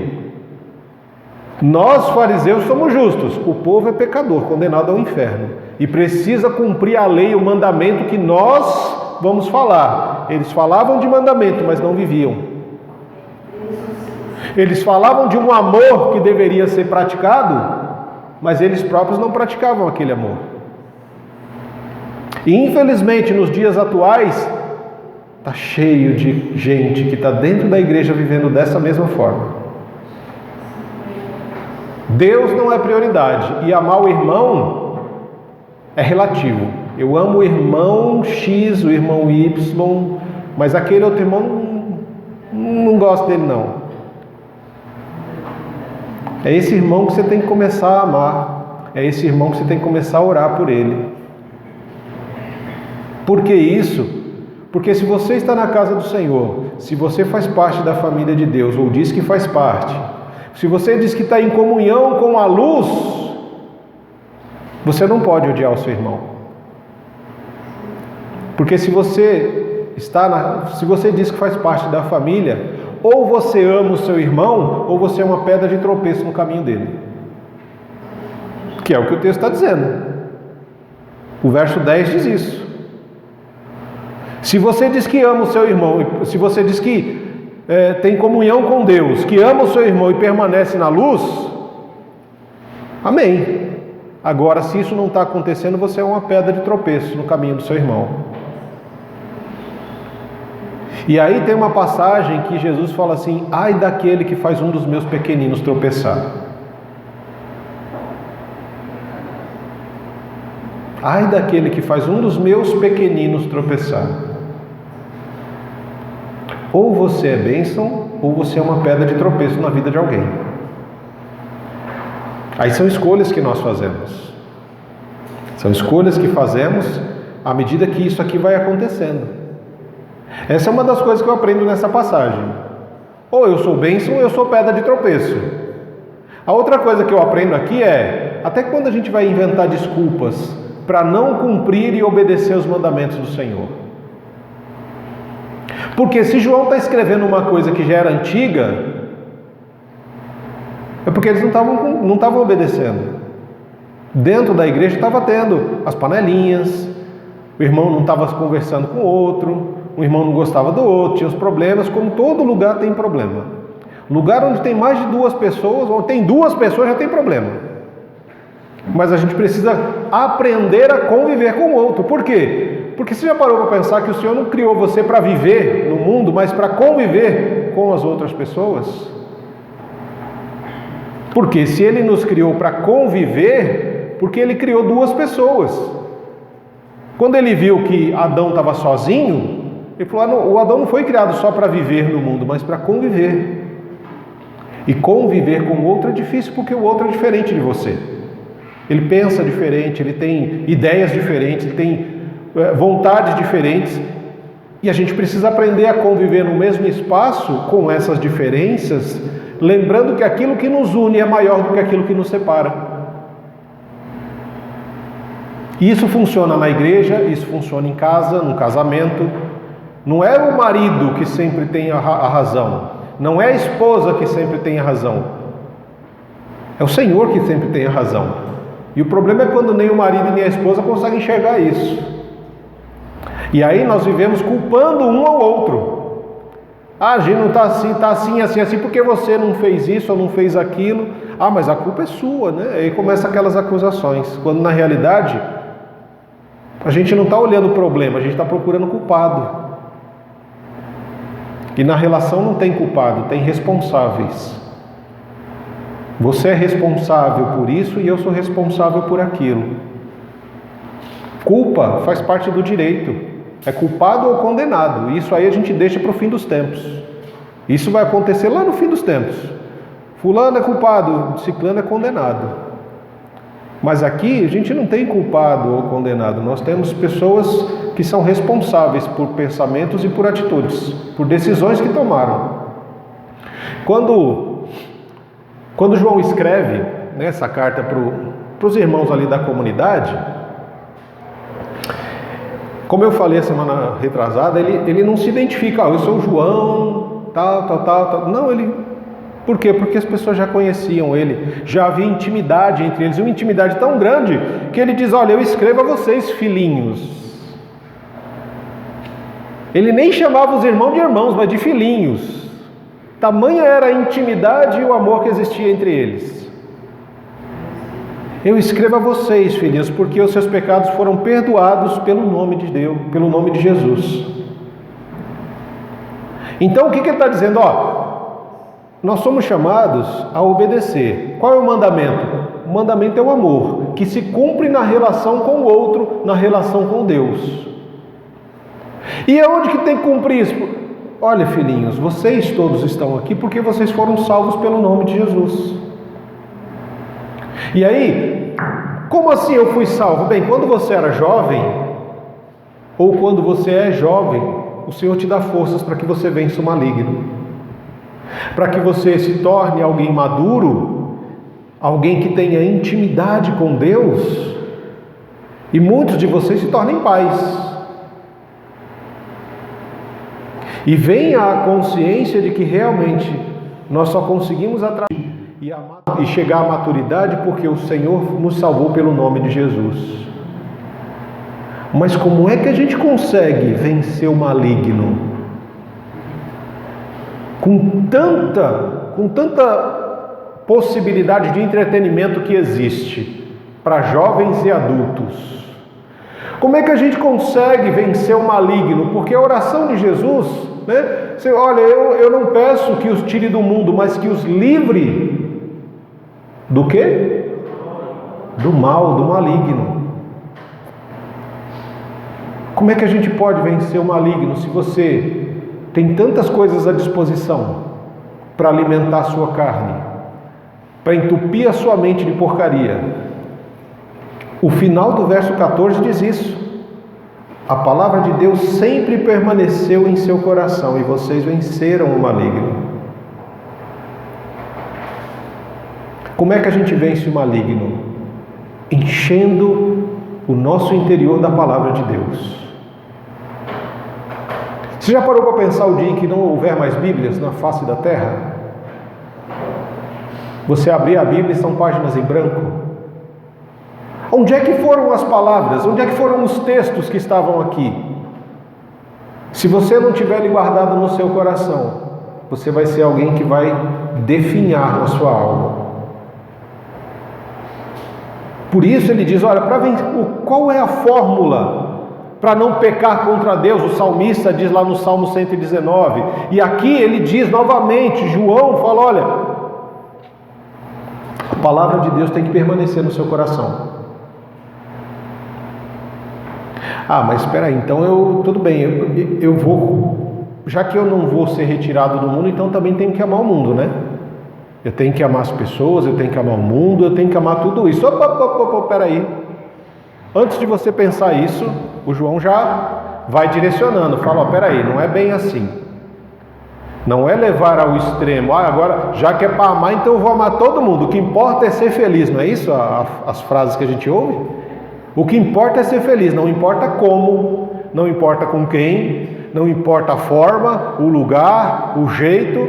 Nós, fariseus, somos justos. O povo é pecador, condenado ao inferno. E precisa cumprir a lei, o mandamento que nós vamos falar. Eles falavam de mandamento, mas não viviam. Eles falavam de um amor que deveria ser praticado, mas eles próprios não praticavam aquele amor. E infelizmente nos dias atuais está cheio de gente que está dentro da igreja vivendo dessa mesma forma. Deus não é prioridade, e amar o irmão é relativo. Eu amo o irmão X, o irmão Y, mas aquele outro irmão não gosto dele não. É esse irmão que você tem que começar a amar. É esse irmão que você tem que começar a orar por ele. Por que isso? Porque se você está na casa do Senhor, se você faz parte da família de Deus, ou diz que faz parte, se você diz que está em comunhão com a luz, você não pode odiar o seu irmão. Porque se você diz que faz parte da família, ou você ama o seu irmão, ou você é uma pedra de tropeço no caminho dele. Que é o que o texto está dizendo. O verso 10 diz isso. Se você diz que ama o seu irmão, se você diz que tem comunhão com Deus, que ama o seu irmão e permanece na luz, amém. Agora, se isso não está acontecendo, você é uma pedra de tropeço no caminho do seu irmão. E aí tem uma passagem que Jesus fala assim: ai daquele que faz um dos meus pequeninos tropeçar. Ai daquele que faz um dos meus pequeninos tropeçar. Ou você é bênção, ou você é uma pedra de tropeço na vida de alguém. Aí são escolhas que nós fazemos. São escolhas que fazemos à medida que isso aqui vai acontecendo. Essa é uma das coisas que eu aprendo nessa passagem. Ou eu sou bênção ou eu sou pedra de tropeço. A outra coisa que eu aprendo aqui é, até quando a gente vai inventar desculpas para não cumprir e obedecer os mandamentos do Senhor? Porque se João está escrevendo uma coisa que já era antiga, é porque eles não estavam obedecendo. Dentro da igreja estava tendo as panelinhas, o irmão não estava conversando com o outro, o irmão não gostava do outro, tinha os problemas, como todo lugar tem problema. Lugar onde tem mais de 2 pessoas, onde tem 2 pessoas já tem problema. Mas a gente precisa aprender a conviver com o outro. Por quê? Porque você já parou para pensar que o Senhor não criou você para viver no mundo, mas para conviver com as outras pessoas? Porque se Ele nos criou para conviver, porque Ele criou 2 pessoas. Quando Ele viu que Adão estava sozinho, Ele falou: o Adão não foi criado só para viver no mundo, mas para conviver. E conviver com o outro é difícil, porque o outro é diferente de você. Ele pensa diferente, ele tem ideias diferentes, ele tem vontades diferentes. E a gente precisa aprender a conviver no mesmo espaço com essas diferenças, lembrando que aquilo que nos une é maior do que aquilo que nos separa. Isso funciona na igreja, isso funciona em casa, no casamento. Não é o marido que sempre tem a razão, não é a esposa que sempre tem a razão, é o Senhor que sempre tem a razão. E o problema é quando nem o marido nem a esposa conseguem enxergar isso. E aí nós vivemos culpando um ao outro. Ah, a gente não está assim, assim, porque você não fez isso ou não fez aquilo. Ah, mas a culpa é sua, né? Aí começam aquelas acusações, quando na realidade a gente não está olhando o problema, a gente está procurando culpado. E na relação não tem culpado, tem responsáveis. Você é responsável por isso e eu sou responsável por aquilo. Culpa faz parte do direito. É culpado ou condenado. Isso aí a gente deixa para o fim dos tempos. Isso vai acontecer lá no fim dos tempos. Fulano é culpado, ciclano é condenado. Mas aqui a gente não tem culpado ou condenado. Nós temos pessoas que são responsáveis por pensamentos e por atitudes, por decisões que tomaram. Quando João escreve essa carta para os irmãos ali da comunidade, como eu falei a semana retrasada, ele não se identifica: eu sou o João, tal. Não, por quê? Porque as pessoas já conheciam ele, já havia intimidade entre eles, uma intimidade tão grande que ele diz: olha, eu escrevo a vocês, filhinhos. Ele nem chamava os irmãos de irmãos, mas de filhinhos. tamanha era a intimidade e o amor que existia entre eles. Eu escrevo a vocês, filhinhos, porque os seus pecados foram perdoados pelo nome de Deus, pelo nome de Jesus. Então o que ele está dizendo? Nós somos chamados a obedecer. Qual é o mandamento? O mandamento é o amor, que se cumpre na relação com o outro, na relação com Deus. E aonde que tem que cumprir isso? Olha, filhinhos, vocês todos estão aqui porque vocês foram salvos pelo nome de Jesus. E aí, como assim eu fui salvo? Bem, quando você era jovem, ou quando você é jovem, o Senhor te dá forças para que você vença o maligno, para que você se torne alguém maduro, alguém que tenha intimidade com Deus, e muitos de vocês se tornem pais. E venha a consciência de que realmente nós só conseguimos e chegar à maturidade porque o Senhor nos salvou pelo nome de Jesus. Mas como é que a gente consegue vencer o maligno? Com tanta possibilidade de entretenimento que existe para jovens e adultos. Como é que a gente consegue vencer o maligno? Porque a oração de Jesus, olha, eu não peço que os tire do mundo, mas que os livre do quê? Do mal, do maligno. Como é que a gente pode vencer o maligno se você tem tantas coisas à disposição para alimentar a sua carne, para entupir a sua mente de porcaria? O final do verso 14 diz isso. A palavra de Deus sempre permaneceu em seu coração e vocês venceram o maligno. Como é que a gente vence o maligno? Enchendo o nosso interior da palavra de Deus. Você já parou para pensar o dia em que não houver mais Bíblias na face da terra? Você abrir a Bíblia e são páginas em branco. Onde é que foram as palavras? Onde é que foram os textos que estavam aqui? Se você não tiver ele guardado no seu coração, você vai ser alguém que vai definhar na sua alma. Por isso ele diz, olha, qual é a fórmula para não pecar contra Deus? O salmista diz lá no Salmo 119. E aqui ele diz novamente, João fala, olha, a palavra de Deus tem que permanecer no seu coração. Mas espera aí, então tudo bem, eu vou, já que eu não vou ser retirado do mundo, então também tenho que amar o mundo, né? Eu tenho que amar as pessoas, eu tenho que amar o mundo, eu tenho que amar tudo isso. Espera aí. Antes de você pensar isso, o João já vai direcionando, fala, espera aí, não é bem assim. Não é levar ao extremo, agora já que é para amar, então eu vou amar todo mundo. O que importa é ser feliz, não é isso as frases que a gente ouve? O que importa é ser feliz, não importa como, não importa com quem, não importa a forma, o lugar, o jeito.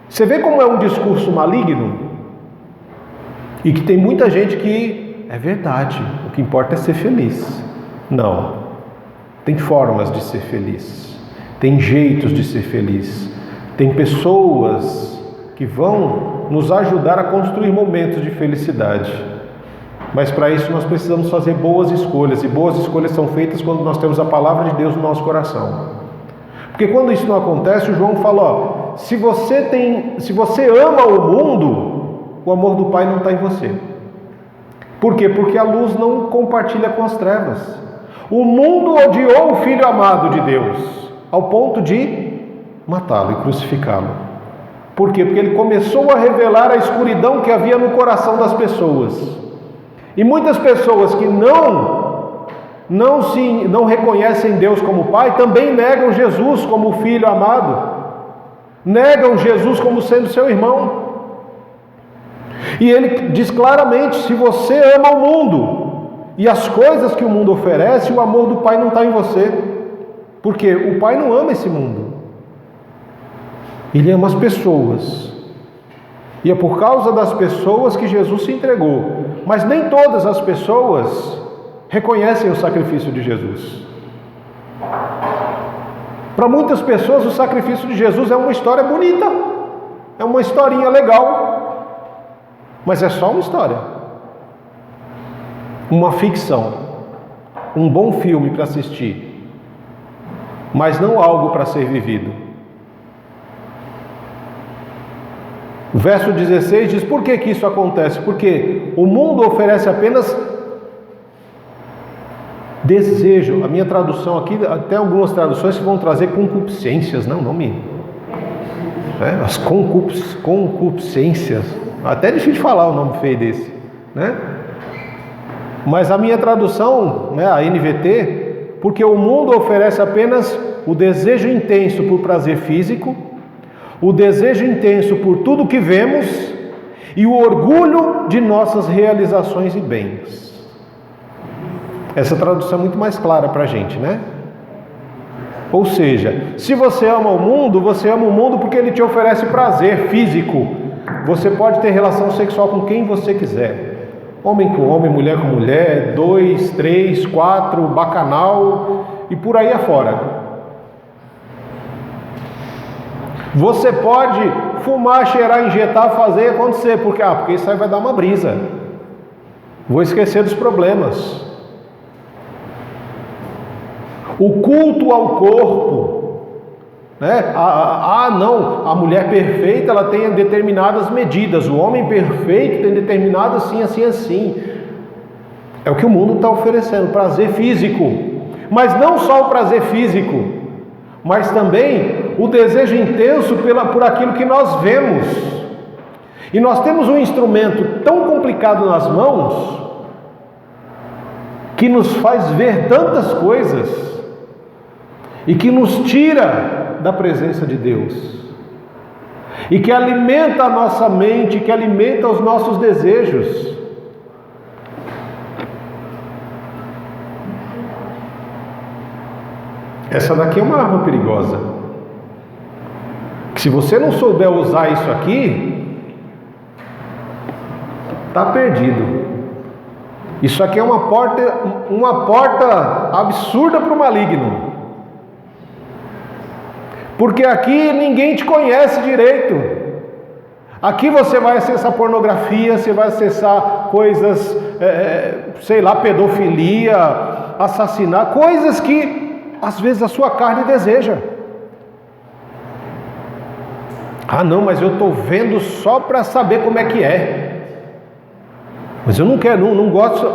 Você vê como é um discurso maligno? E que tem muita gente que, é verdade, o que importa é ser feliz. Não, tem formas de ser feliz, tem jeitos de ser feliz, tem pessoas que vão nos ajudar a construir momentos de felicidade. Mas para isso nós precisamos fazer boas escolhas, e boas escolhas são feitas quando nós temos a palavra de Deus no nosso coração. Porque quando isso não acontece, o João fala, se você ama o mundo, o amor do Pai não está em você. Por quê? Porque a luz não compartilha com as trevas. O mundo odiou o Filho amado de Deus, ao ponto de matá-lo e crucificá-lo. Por quê? Porque ele começou a revelar a escuridão que havia no coração das pessoas. E muitas pessoas que não reconhecem Deus como Pai, também negam Jesus como Filho amado, negam Jesus como sendo seu irmão. E ele diz claramente, se você ama o mundo e as coisas que o mundo oferece, o amor do Pai não está em você. Porque o Pai não ama esse mundo, Ele ama as pessoas. E é por causa das pessoas que Jesus se entregou. Mas nem todas as pessoas reconhecem o sacrifício de Jesus. Para muitas pessoas, o sacrifício de Jesus é uma história bonita, é uma historinha legal, mas é só uma história, uma ficção, um bom filme para assistir, mas não algo para ser vivido. O verso 16 diz: por que isso acontece? Porque o mundo oferece apenas desejo. A minha tradução aqui, até algumas traduções que vão trazer concupiscências, não, as concupiscências, até é difícil de falar o nome feio desse, né? Mas a minha tradução, a NVT, porque o mundo oferece apenas o desejo intenso por prazer físico, o desejo intenso por tudo que vemos e o orgulho de nossas realizações e bens. Essa tradução é muito mais clara para a gente, né? Ou seja, se você ama o mundo, você ama o mundo porque ele te oferece prazer físico. Você pode ter relação sexual com quem você quiser. Homem com homem, mulher com mulher, 2, 3, 4, bacanal e por aí afora. Você pode fumar, cheirar, injetar, fazer e acontecer. Porque isso aí vai dar uma brisa. Vou esquecer dos problemas. O culto ao corpo, né? Não, a mulher perfeita ela tem determinadas medidas, o homem perfeito tem determinado assim. É o que o mundo está oferecendo, prazer físico, mas não só o prazer físico, mas também o desejo intenso por aquilo que nós vemos. E nós temos um instrumento tão complicado nas mãos que nos faz ver tantas coisas e que nos tira da presença de Deus, e que alimenta a nossa mente, que alimenta os nossos desejos. Essa daqui é uma arma perigosa, que se você não souber usar isso aqui, está perdido. Isso aqui é uma porta absurda para o maligno. Porque aqui ninguém te conhece direito. Aqui você vai acessar pornografia, você vai acessar coisas, pedofilia, assassinato, coisas que às vezes a sua carne deseja. Não, mas eu estou vendo só para saber como é que é. Mas eu não quero, não gosto.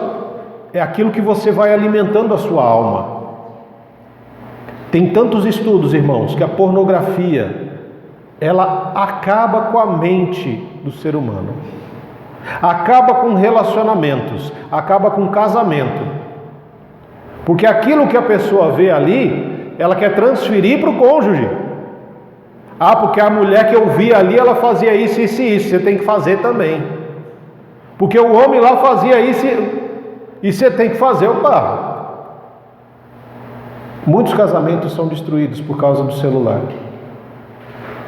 É aquilo que você vai alimentando a sua alma. Tem tantos estudos, irmãos, que a pornografia, ela acaba com a mente do ser humano. Acaba com relacionamentos, acaba com casamento. Porque aquilo que a pessoa vê ali, ela quer transferir para o cônjuge. Porque a mulher que eu vi ali, ela fazia isso, você tem que fazer também. Porque o homem lá fazia isso e você tem que fazer. Muitos casamentos são destruídos por causa do celular.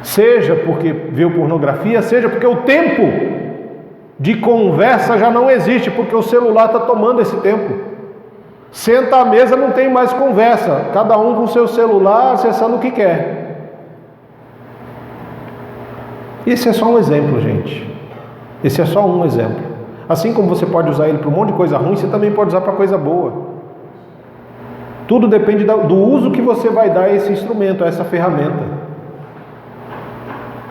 Seja porque viu pornografia, seja porque o tempo de conversa já não existe, porque o celular está tomando esse tempo. Senta à mesa, não tem mais conversa, cada um com o seu celular, acessando o que quer. Esse é só um exemplo, gente. Esse é só um exemplo. Assim como você pode usar ele para um monte de coisa ruim, você também pode usar para coisa boa. Tudo depende do uso que você vai dar a esse instrumento, a essa ferramenta.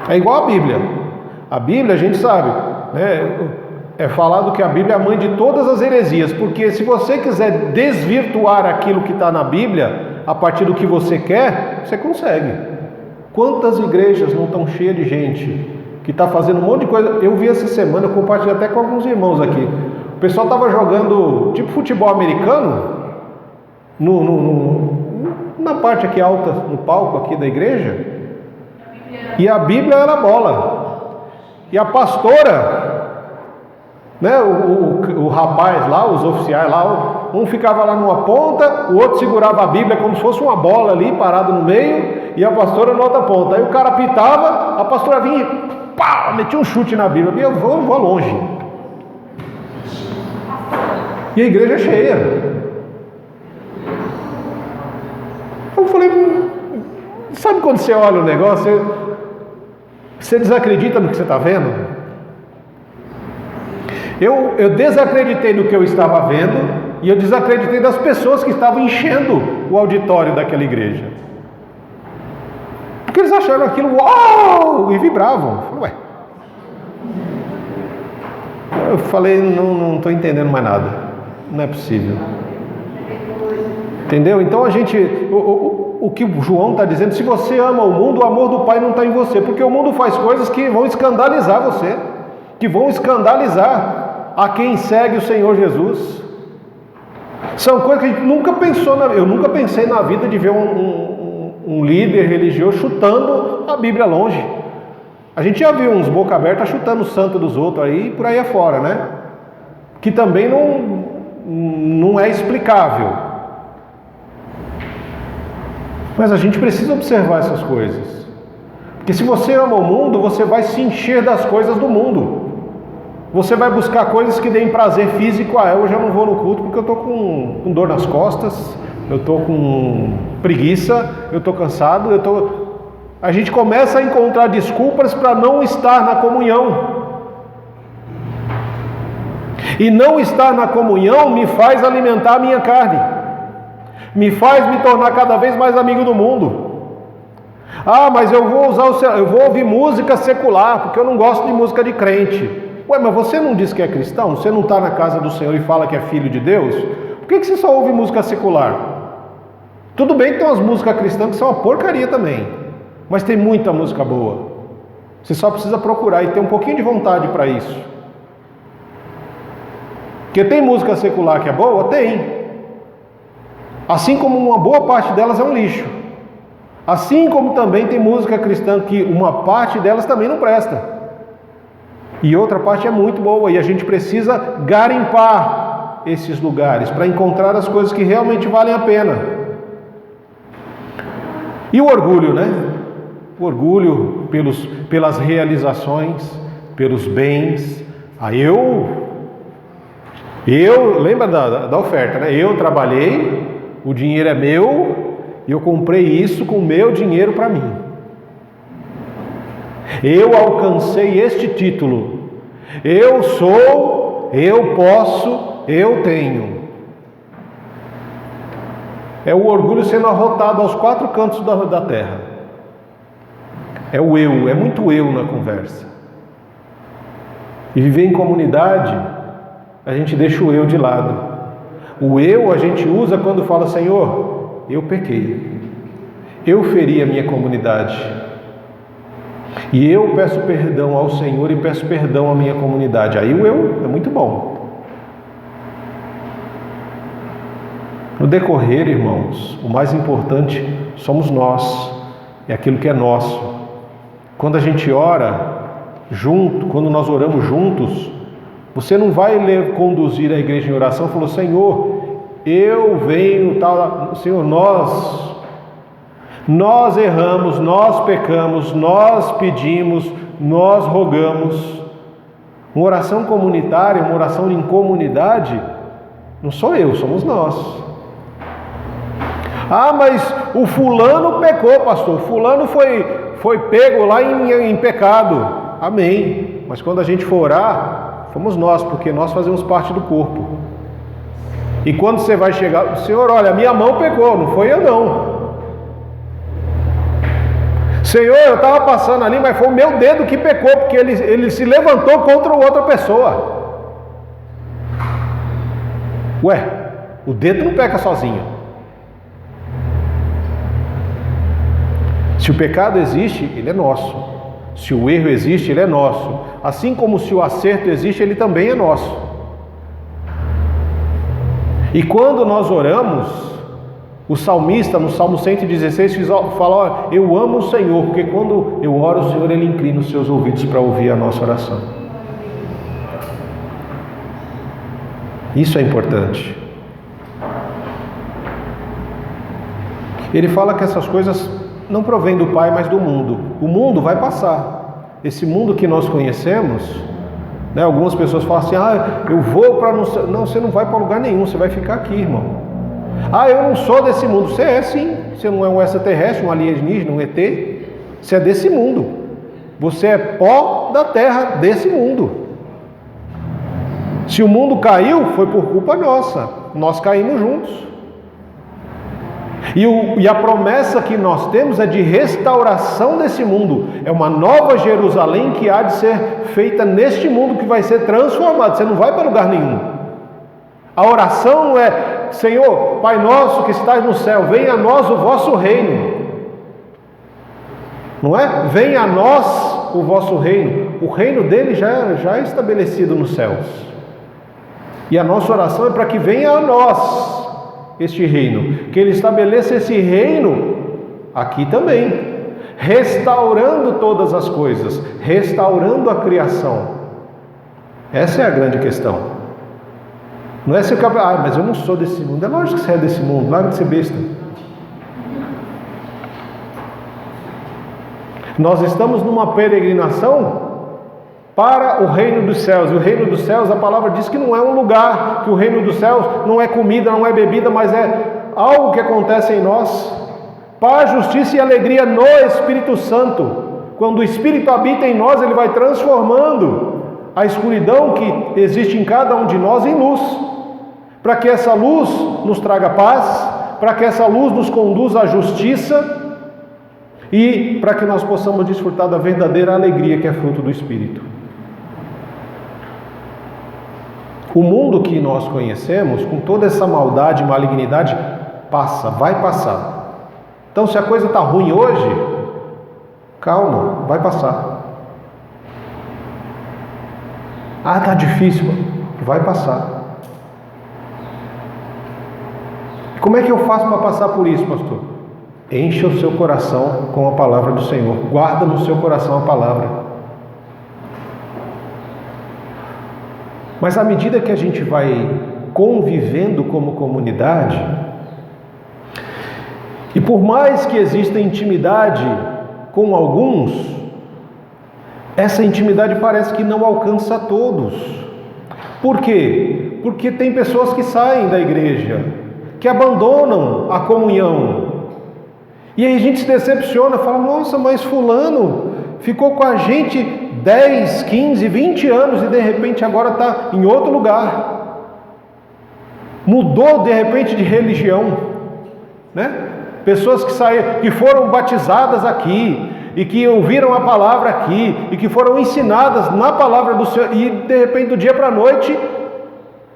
É igual a Bíblia. A Bíblia, a gente sabe, né? É falado que a Bíblia é a mãe de todas as heresias, porque se você quiser desvirtuar aquilo que está na Bíblia, a partir do que você quer, você consegue. Quantas igrejas não estão cheias de gente que está fazendo um monte de coisa? Eu vi essa semana, eu compartilhei até com alguns irmãos aqui. O pessoal estava jogando tipo futebol americano, na parte aqui alta, no palco aqui da igreja, e a Bíblia era bola, e a pastora, né, o rapaz lá, os oficiais lá, um ficava lá numa ponta, o outro segurava a Bíblia como se fosse uma bola ali, parado no meio, e a pastora na outra ponta. Aí o cara pitava, a pastora vinha e metia um chute na Bíblia, eu vou longe, e a igreja é cheia. Eu falei, quando você olha o negócio, você desacredita no que você está vendo? Eu desacreditei no que eu estava vendo e eu desacreditei das pessoas que estavam enchendo o auditório daquela igreja. Porque eles acharam aquilo uau! E vibravam. Eu falei, não estou entendendo mais nada. Não é possível. Entendeu? Então a gente, o que o João está dizendo, se você ama o mundo, o amor do Pai não está em você, porque o mundo faz coisas que vão escandalizar você, que vão escandalizar a quem segue o Senhor Jesus. São coisas que a gente nunca pensou, eu nunca pensei na vida de ver um líder religioso chutando a Bíblia longe. A gente já viu uns boca aberta chutando o santo dos outros aí, por aí afora, né? Que também não é explicável. Mas a gente precisa observar essas coisas. Porque se você ama o mundo, você vai se encher das coisas do mundo. Você vai buscar coisas que deem prazer físico. Hoje eu não vou no culto porque eu estou com dor nas costas, eu estou com preguiça, eu estou cansado, A gente começa a encontrar desculpas para não estar na comunhão. E não estar na comunhão me faz alimentar a minha carne, me faz me tornar cada vez mais amigo do mundo. Mas eu vou ouvir música secular, porque eu não gosto de música de crente. Mas você não diz que é cristão? Você não está na casa do Senhor e fala que é filho de Deus? Por que você só ouve música secular? Tudo bem que tem umas músicas cristãs que são uma porcaria também, mas tem muita música boa. Você só precisa procurar e ter um pouquinho de vontade para isso. Porque tem música secular que é boa? Tem. Assim como uma boa parte delas é um lixo. Assim como também tem música cristã que uma parte delas também não presta. E outra parte é muito boa. E a gente precisa garimpar esses lugares para encontrar as coisas que realmente valem a pena. E o orgulho, né? O orgulho pelas realizações, pelos bens. Lembra da oferta, né? Eu trabalhei, o dinheiro é meu, e eu comprei isso com o meu dinheiro para mim. Eu alcancei este título. Eu sou, eu posso, eu tenho. É o orgulho sendo arrotado aos quatro cantos da terra. É o eu, é muito eu na conversa. E viver em comunidade, a gente deixa o eu de lado. O eu a gente usa quando fala, Senhor, eu pequei. Eu feri a minha comunidade. E eu peço perdão ao Senhor e peço perdão à minha comunidade. Aí o eu é muito bom. No decorrer, irmãos, o mais importante somos nós. É aquilo que é nosso. Quando a gente ora junto, quando nós oramos juntos, você não vai conduzir a igreja em oração e falar, Senhor, eu venho, tal, Senhor, nós erramos, nós pecamos, nós pedimos, nós rogamos. Uma oração comunitária, uma oração em comunidade, não sou eu, somos nós. Mas o fulano pecou, pastor, o fulano foi pego lá em pecado. Amém. Mas quando a gente for orar, fomos nós, porque nós fazemos parte do corpo. E quando você vai chegar, Senhor, olha, minha mão pecou, não foi eu não. Senhor, eu estava passando ali, mas foi o meu dedo que pecou, porque ele se levantou contra outra pessoa. O dedo não peca sozinho. Se o pecado existe, ele é nosso. Se o erro existe, ele é nosso. Assim como se o acerto existe, ele também é nosso. E quando nós oramos, o salmista, no Salmo 116, fala, eu amo o Senhor, porque quando eu oro, o Senhor, Ele inclina os seus ouvidos para ouvir a nossa oração. Isso é importante. Ele fala que essas coisas não provém do Pai, mas do mundo. O mundo vai passar. Esse mundo que nós conhecemos, né? Algumas pessoas falam assim, eu vou para... Não, você não vai para lugar nenhum, você vai ficar aqui, irmão. Eu não sou desse mundo. Você é sim. você não é um extraterrestre, um alienígena, um ET, você é desse mundo. Você é pó da terra desse mundo. Se o mundo caiu, foi por culpa nossa. Nós caímos juntos. E a promessa que nós temos é de restauração desse mundo. É uma nova Jerusalém que há de ser feita neste mundo, que vai ser transformado. Você não vai para lugar nenhum. A oração não é: Senhor, Pai nosso que estás no céu, venha a nós o vosso reino. Não é? Venha a nós o vosso reino. O reino dele já é estabelecido nos céus. E a nossa oração é para que venha a nós este reino, que ele estabeleça esse reino aqui também, restaurando todas as coisas, restaurando a criação. Essa é a grande questão. Não é se eu mas eu não sou desse mundo. É lógico que você é desse mundo, larga de ser besta. Nós estamos numa peregrinação para o reino dos céus. E o reino dos céus, a palavra diz que não é um lugar, que o reino dos céus não é comida, não é bebida, mas é algo que acontece em nós. Paz, justiça e alegria no Espírito Santo. Quando o Espírito habita em nós, ele vai transformando a escuridão que existe em cada um de nós em luz, para que essa luz nos traga paz, para que essa luz nos conduza à justiça e para que nós possamos desfrutar da verdadeira alegria que é fruto do Espírito. O mundo que nós conhecemos, com toda essa maldade e malignidade, passa, vai passar. Então, se a coisa está ruim hoje, calma, vai passar. Ah, está difícil, vai passar. Como é que eu faço para passar por isso, pastor? Encha o seu coração com a palavra do Senhor. Guarda no seu coração a palavra. Mas à medida que a gente vai convivendo como comunidade, e por mais que exista intimidade com alguns, essa intimidade parece que não alcança todos. Por quê? Porque tem pessoas que saem da igreja, que abandonam a comunhão. E aí a gente se decepciona, fala: nossa, mas fulano ficou com a gente 10, 15, 20 anos e de repente agora está em outro lugar. Mudou de repente de religião, né? Pessoas que saíram, que foram batizadas aqui e que ouviram a palavra aqui e que foram ensinadas na palavra do Senhor e de repente do dia para a noite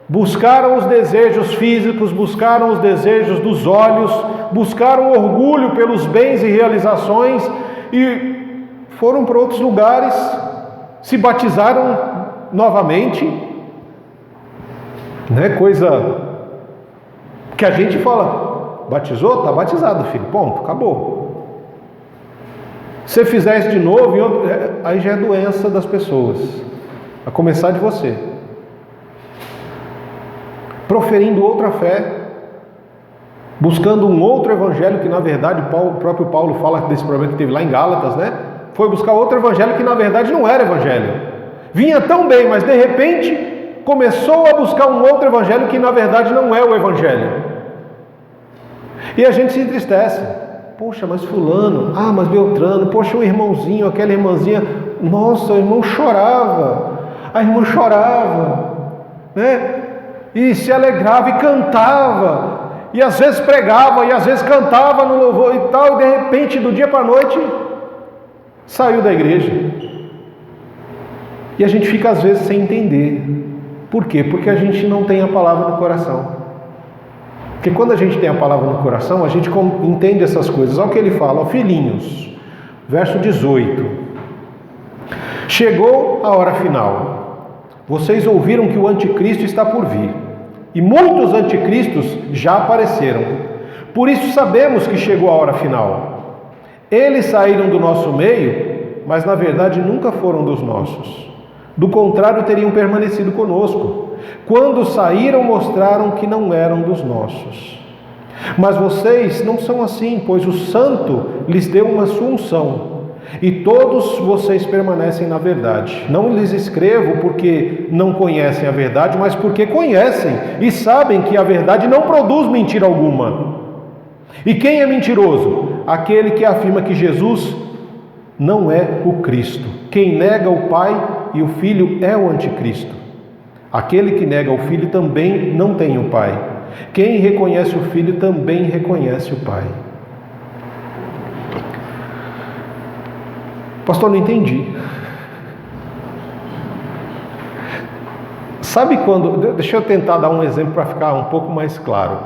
buscaram os desejos físicos, buscaram os desejos dos olhos, buscaram orgulho pelos bens e realizações e foram para outros lugares, se batizaram novamente, né? Coisa que a gente fala: batizou? Está batizado, filho, ponto, acabou. Se fizer isso de novo, aí já é doença das pessoas, a começar de você, proferindo outra fé, buscando um outro evangelho, que na verdade o próprio Paulo fala desse problema que teve lá em Gálatas, né? Foi buscar outro evangelho que na verdade não era evangelho. Vinha tão bem, mas de repente começou a buscar um outro evangelho que na verdade não é o evangelho. E a gente se entristece. Poxa, mas fulano, mas Beltrano, poxa, o irmãozinho, aquela irmãzinha, nossa, o irmão chorava, a irmã chorava, né? E se alegrava e cantava, e às vezes pregava, e às vezes cantava no louvor e tal, e de repente, do dia para a noite, saiu da igreja. E a gente fica às vezes sem entender. Por quê? Porque a gente não tem a palavra no coração. Porque quando a gente tem a palavra no coração, a gente entende essas coisas. Olha o que ele fala: ó, filhinhos, verso 18. Chegou a hora final. Vocês ouviram que o anticristo está por vir. E muitos anticristos já apareceram. Por isso sabemos que chegou a hora final. Eles saíram do nosso meio, mas na verdade nunca foram dos nossos. Do contrário, teriam permanecido conosco. Quando saíram, mostraram que não eram dos nossos. Mas vocês não são assim, pois o Santo lhes deu uma sua unção. E todos vocês permanecem na verdade. Não lhes escrevo porque não conhecem a verdade, mas porque conhecem e sabem que a verdade não produz mentira alguma. E quem é mentiroso? Aquele que afirma que Jesus não é o Cristo. Quem nega o Pai e o Filho é o anticristo. Aquele que nega o Filho também não tem o Pai. Quem reconhece o Filho também reconhece o Pai. Pastor, não entendi. Sabe quando... Deixa eu tentar dar um exemplo para ficar um pouco mais claro.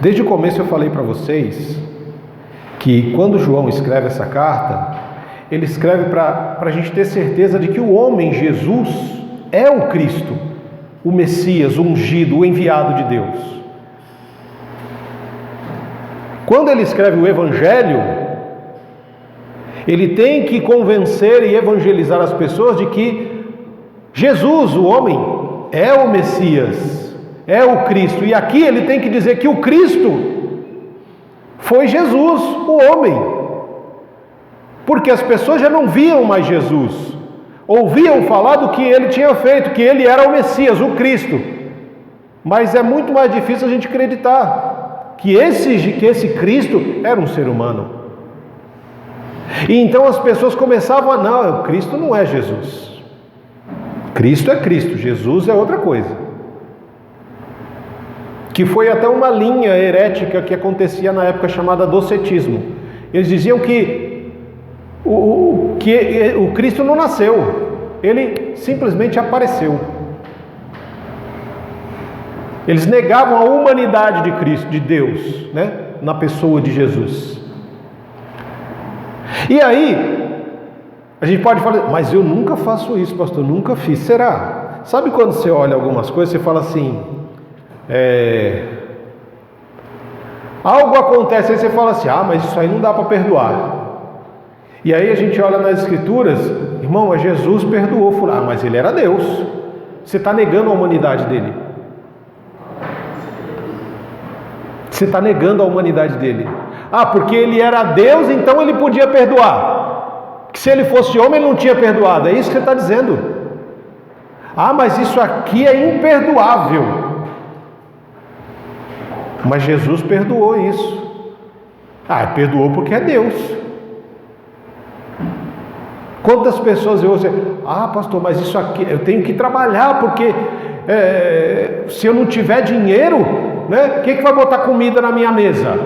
Desde o começo eu falei para vocês que quando João escreve essa carta, ele escreve para a gente ter certeza de que o homem, Jesus, é o Cristo, o Messias, o ungido, o enviado de Deus. Quando ele escreve o Evangelho, ele tem que convencer e evangelizar as pessoas de que Jesus, o homem, é o Messias, é o Cristo. E aqui ele tem que dizer que o Cristo foi Jesus, o homem. Porque as pessoas já não viam mais Jesus, ouviam falar do que ele tinha feito, que ele era o Messias, o Cristo. Mas é muito mais difícil a gente acreditar que esse Cristo era um ser humano. E então as pessoas começavam a, não, Cristo não é Jesus. Cristo é Cristo, Jesus é outra coisa. Que foi até uma linha herética que acontecia na época chamada docetismo. Eles diziam que o Cristo não nasceu, ele simplesmente apareceu. Eles negavam a humanidade de Cristo, de Deus, né? Na pessoa de Jesus. E aí, a gente pode falar, mas eu nunca faço isso, pastor, nunca fiz. Será? Sabe quando você olha algumas coisas, você fala assim, algo acontece, aí você fala assim, mas isso aí não dá para perdoar. E aí a gente olha nas escrituras, irmão, Jesus perdoou fulano, mas ele era Deus. Você está negando a humanidade dele. Você está negando a humanidade dele. Porque ele era Deus, então ele podia perdoar. Que se ele fosse homem, ele não tinha perdoado. É isso que você está dizendo. Mas isso aqui é imperdoável. Mas Jesus perdoou isso. Perdoou porque é Deus. Quantas pessoas eu ouço, pastor, mas isso aqui, eu tenho que trabalhar, porque se eu não tiver dinheiro, né, quem que vai botar comida na minha mesa?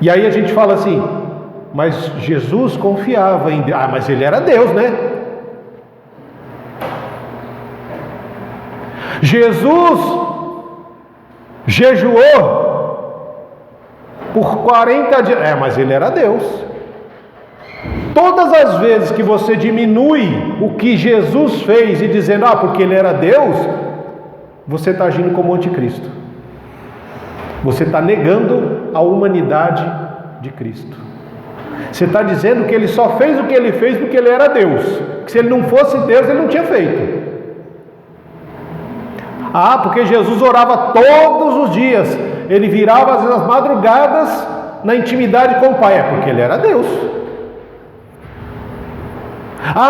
E aí a gente fala assim, mas Jesus confiava em Deus. Mas ele era Deus, né? Jesus jejuou por 40 dias. Mas ele era Deus. Todas as vezes que você diminui o que Jesus fez e dizendo, porque ele era Deus, você está agindo como anticristo. Você está negando a humanidade de Cristo. Você está dizendo que ele só fez o que ele fez porque ele era Deus. Que se ele não fosse Deus, ele não tinha feito. Porque Jesus orava todos os dias. Ele virava as madrugadas na intimidade com o Pai. Porque ele era Deus.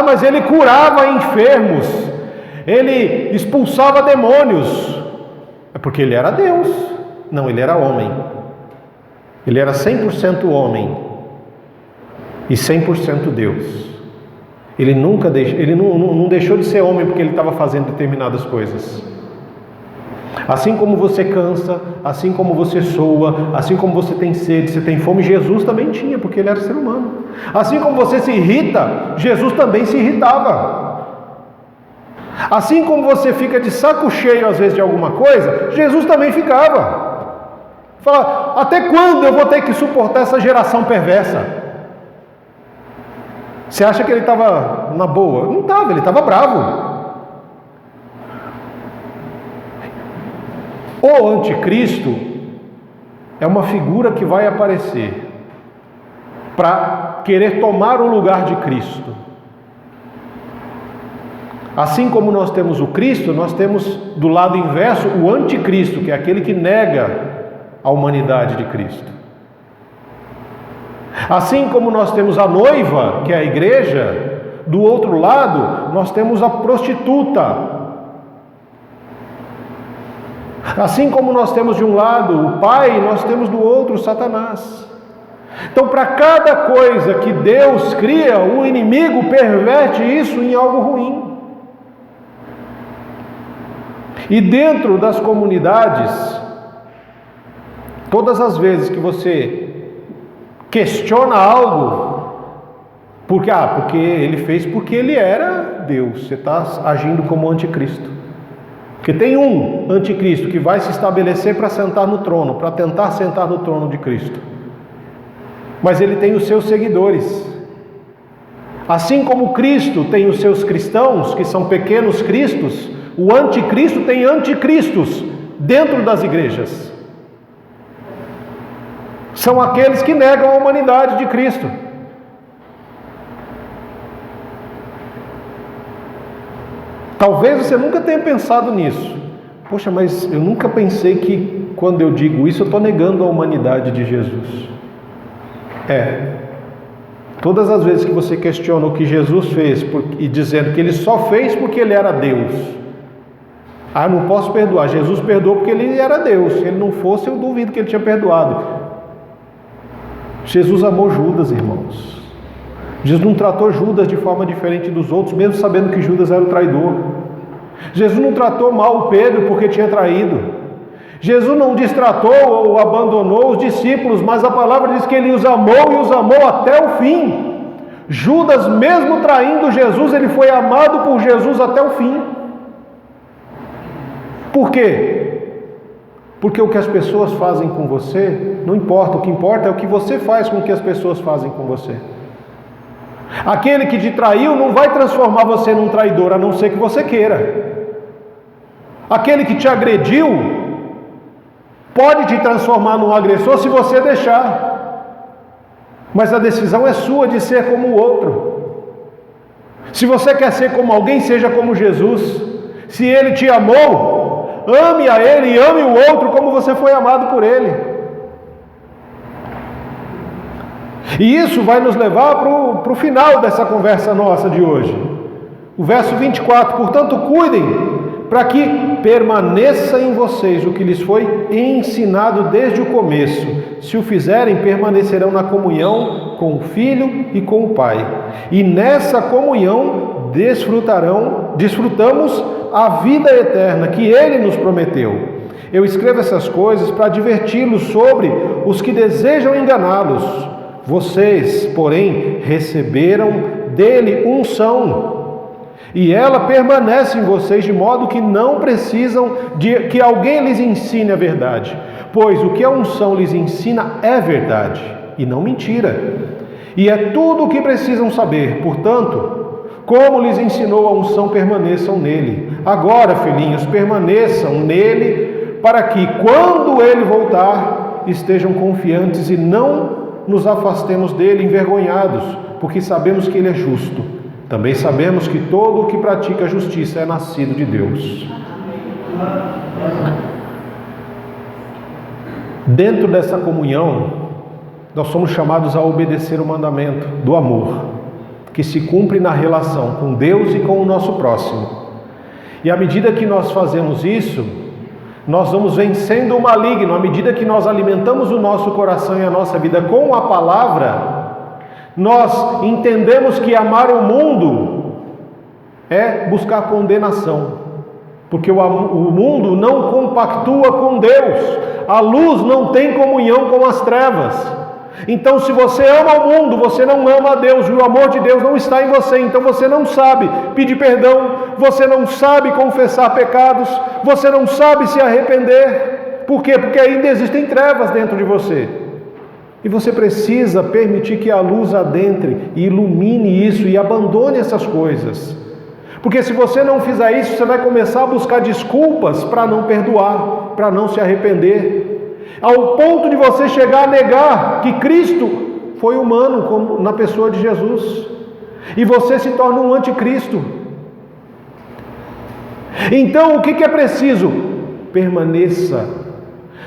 Mas ele curava enfermos. Ele expulsava demônios. É porque ele era Deus. Não, ele era homem. Ele era 100% homem e 100% Deus. Ele não deixou de ser homem porque ele estava fazendo determinadas coisas. Assim como você cansa, assim como você soa, assim como você tem sede, você tem fome, Jesus também tinha, porque ele era ser humano. Assim como você se irrita, Jesus também se irritava. Assim como você fica de saco cheio às vezes de alguma coisa, Jesus também ficava. Fala, até quando eu vou ter que suportar essa geração perversa? Você acha que ele estava na boa? Não estava, ele estava bravo. O anticristo é uma figura que vai aparecer para querer tomar o lugar de Cristo. Assim como nós temos o Cristo, nós temos do lado inverso o anticristo, que é aquele que nega a humanidade de Cristo. Assim como nós temos a noiva, que é a igreja, do outro lado nós temos a prostituta, Assim como nós temos de um lado o Pai, nós temos do outro Satanás. Então, para cada coisa que Deus cria, o inimigo perverte isso em algo ruim. E dentro das comunidades, todas as vezes que você questiona algo, porque ele fez porque ele era Deus, você está agindo como anticristo. Porque tem um anticristo que vai se estabelecer para sentar no trono, para tentar sentar no trono de Cristo. Mas ele tem os seus seguidores. Assim como Cristo tem os seus cristãos, que são pequenos cristos, o anticristo tem anticristos dentro das igrejas. São aqueles que negam a humanidade de Cristo. Talvez você nunca tenha pensado nisso. Poxa, mas eu nunca pensei que quando eu digo isso eu estou negando a humanidade de Jesus. Todas as vezes que você questiona o que Jesus fez e dizendo que ele só fez porque ele era Deus, não posso perdoar. Jesus perdoou porque ele era Deus. Se ele não fosse, eu duvido que ele tinha perdoado. Jesus amou Judas, irmãos. Jesus não tratou Judas de forma diferente dos outros, mesmo sabendo que Judas era o traidor. Jesus não tratou mal o Pedro porque tinha traído. Jesus não destratou ou abandonou os discípulos, mas a palavra diz que ele os amou e os amou até o fim. Judas, mesmo traindo Jesus, ele foi amado por Jesus até o fim. Por quê? Porque o que as pessoas fazem com você não importa, o que importa é o que você faz com o que as pessoas fazem com você. Aquele que te traiu não vai transformar você num traidor, a não ser que você queira. Aquele que te agrediu pode te transformar num agressor se você deixar. Mas a decisão é sua de ser como o outro. Se você quer ser como alguém, seja como Jesus. Se ele te amou, ame a ele e ame o outro como você foi amado por ele. E isso vai nos levar para o final dessa conversa nossa de hoje. O verso 24: portanto, cuidem para que permaneça em vocês o que lhes foi ensinado desde o começo. Se o fizerem, permanecerão na comunhão com o Filho e com o Pai. E nessa comunhão desfrutamos a vida eterna que Ele nos prometeu. Eu escrevo essas coisas para adverti-los sobre os que desejam enganá-los. Vocês, porém, receberam dele unção, e ela permanece em vocês, de modo que não precisam de que alguém lhes ensine a verdade, pois o que a unção lhes ensina é verdade, e não mentira, e é tudo o que precisam saber. Portanto, como lhes ensinou a unção, permaneçam nele. Agora, filhinhos, permaneçam nele, para que, quando ele voltar, estejam confiantes e não nos afastemos dele envergonhados, porque sabemos que ele é justo. Também sabemos que todo o que pratica a justiça é nascido de Deus. Dentro dessa comunhão, nós somos chamados a obedecer o mandamento do amor, que se cumpre na relação com Deus e com o nosso próximo. E à medida que nós fazemos isso, nós vamos vencendo o maligno. À medida que nós alimentamos o nosso coração e a nossa vida com a palavra, nós entendemos que amar o mundo é buscar condenação, porque o mundo não compactua com Deus, a luz não tem comunhão com as trevas. Então, se você ama o mundo, você não ama a Deus, e o amor de Deus não está em você. Então você não sabe pedir perdão, você não sabe confessar pecados, você não sabe se arrepender. Por quê? Porque ainda existem trevas dentro de você. E você precisa permitir que a luz adentre e ilumine isso e abandone essas coisas. Porque se você não fizer isso, você vai começar a buscar desculpas para não perdoar, para não se arrepender, ao ponto de você chegar a negar que Cristo foi humano, como na pessoa de Jesus, e você se torna um anticristo. Então, o que é preciso? Permaneça.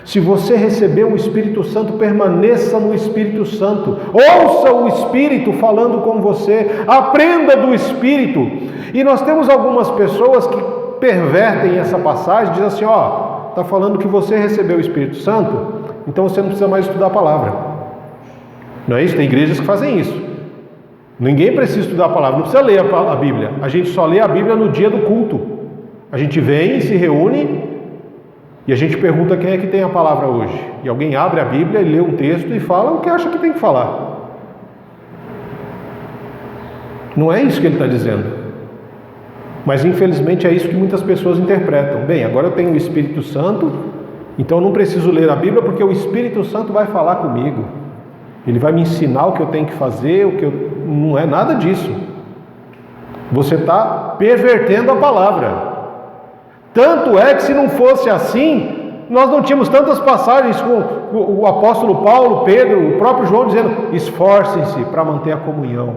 Se você recebeu o Espírito Santo, permaneça no Espírito Santo. Ouça o Espírito falando com você. Aprenda do Espírito. E nós temos algumas pessoas que pervertem essa passagem, dizem assim: está falando que você recebeu o Espírito Santo, então você não precisa mais estudar a palavra. Não é isso? Tem igrejas que fazem isso. Ninguém precisa estudar a palavra, não precisa ler a Bíblia. A gente só lê a Bíblia no dia do culto. A gente vem, se reúne e a gente pergunta quem é que tem a palavra hoje. E alguém abre a Bíblia e lê um texto e fala o que acha que tem que falar. Não é isso que ele está dizendo. Mas infelizmente é isso que muitas pessoas interpretam. Bem, agora eu tenho o Espírito Santo, então eu não preciso ler a Bíblia porque o Espírito Santo vai falar comigo. Ele vai me ensinar o que eu tenho que fazer, não é nada disso. Você está pervertendo a palavra. Tanto é que se não fosse assim, nós não tínhamos tantas passagens com o apóstolo Paulo, Pedro, o próprio João dizendo: esforcem-se para manter a comunhão,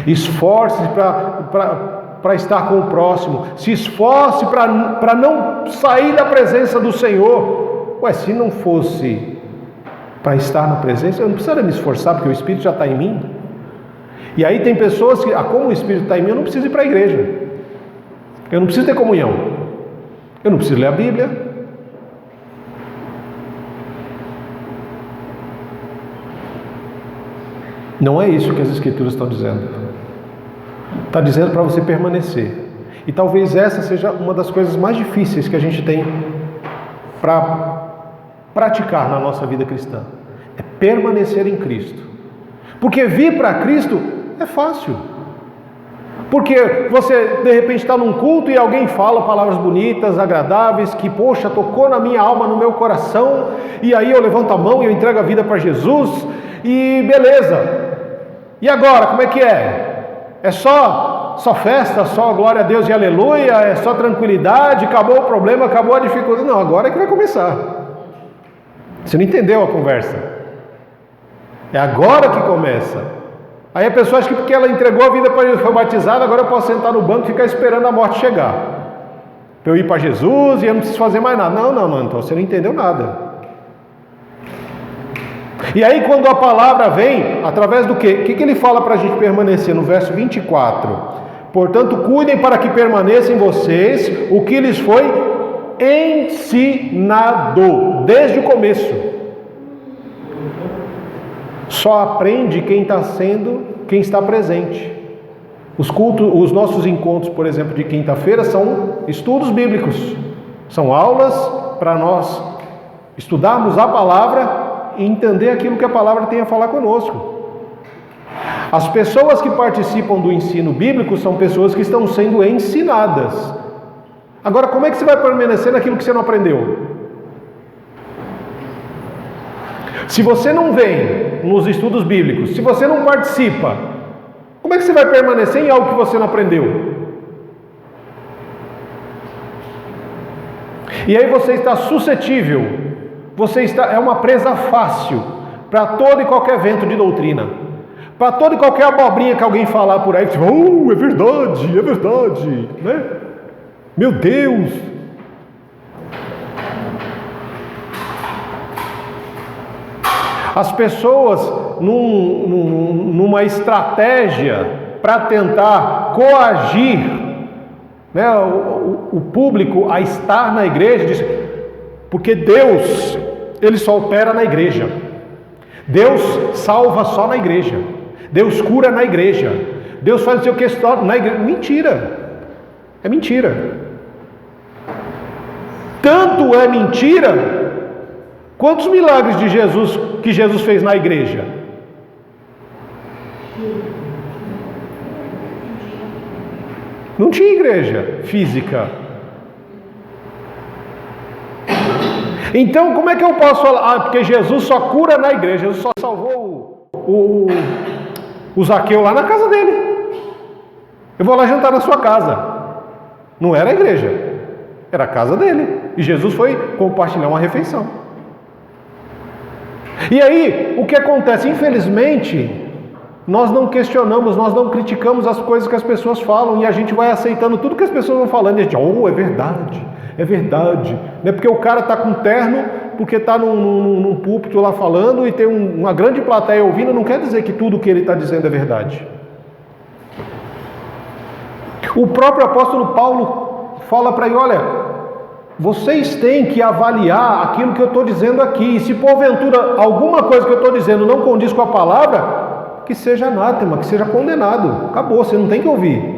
esforcem-se para estar com o próximo, se esforce para não sair da presença do Senhor. Ué, se não fosse para estar na presença, eu não precisaria me esforçar, porque o Espírito já está em mim. E aí tem pessoas que, como o Espírito está em mim, eu não preciso ir para a igreja, eu não preciso ter comunhão, eu não preciso ler a Bíblia. Não é isso que as Escrituras estão dizendo. Está dizendo para você permanecer. E talvez essa seja uma das coisas mais difíceis que a gente tem para praticar na nossa vida cristã. É permanecer em Cristo. Porque vir para Cristo é fácil. Porque você de repente está num culto e alguém fala palavras bonitas, agradáveis, que poxa, tocou na minha alma, no meu coração, e aí eu levanto a mão e eu entrego a vida para Jesus, e beleza. E agora, como é que é? É só festa, só glória a Deus e aleluia, é só tranquilidade, acabou o problema, acabou a dificuldade. Não, agora é que vai começar. Você não entendeu a conversa. É agora que começa. Aí a pessoa acha que porque ela entregou a vida para Jesus, foi batizada, agora eu posso sentar no banco e ficar esperando a morte chegar, para eu ir para Jesus e eu não preciso fazer mais nada. Não, então você não entendeu nada. E aí quando a palavra vem, através do quê? O que ele fala para a gente permanecer? No verso 24: portanto cuidem para que permaneça em vocês o que lhes foi ensinado desde o começo. Só aprende quem está presente. Os cultos, os nossos encontros, por exemplo, de quinta-feira são estudos bíblicos, são aulas para nós estudarmos a palavra e entender aquilo que a palavra tem a falar conosco. As pessoas que participam do ensino bíblico são pessoas que estão sendo ensinadas. Agora, como é que você vai permanecer naquilo que você não aprendeu? Se você não vem nos estudos bíblicos, se você não participa, como é que você vai permanecer em algo que você não aprendeu? E aí você está suscetível, é uma presa fácil para todo e qualquer vento de doutrina, para toda e qualquer abobrinha que alguém falar por aí, você fala, é verdade, né? Meu Deus! As pessoas, numa estratégia para tentar coagir, né, o público a estar na igreja, diz, porque Deus, Ele só opera na igreja. Deus salva só na igreja. Deus cura na igreja. Deus faz o seu questão na igreja. Mentira! É mentira. Tanto é mentira, quantos milagres de Jesus que Jesus fez na igreja? Não tinha igreja física. Então como é que eu posso falar? Porque Jesus só cura na igreja. Jesus só salvou o Zaqueu lá na casa dele. Eu vou lá jantar na sua casa. Não era a igreja, era a casa dele. E Jesus foi compartilhar uma refeição. E aí, o que acontece? Infelizmente, nós não questionamos, nós não criticamos as coisas que as pessoas falam, e a gente vai aceitando tudo que as pessoas vão falando, e a gente, é verdade. Não é porque o cara está com terno, porque está num púlpito lá falando, e tem uma grande plateia ouvindo, não quer dizer que tudo que ele está dizendo é verdade. O próprio apóstolo Paulo fala para ele, olha, Vocês têm que avaliar aquilo que eu estou dizendo aqui. E se porventura alguma coisa que eu estou dizendo não condiz com a palavra, que seja anátema, que seja condenado. Acabou, você não tem que ouvir.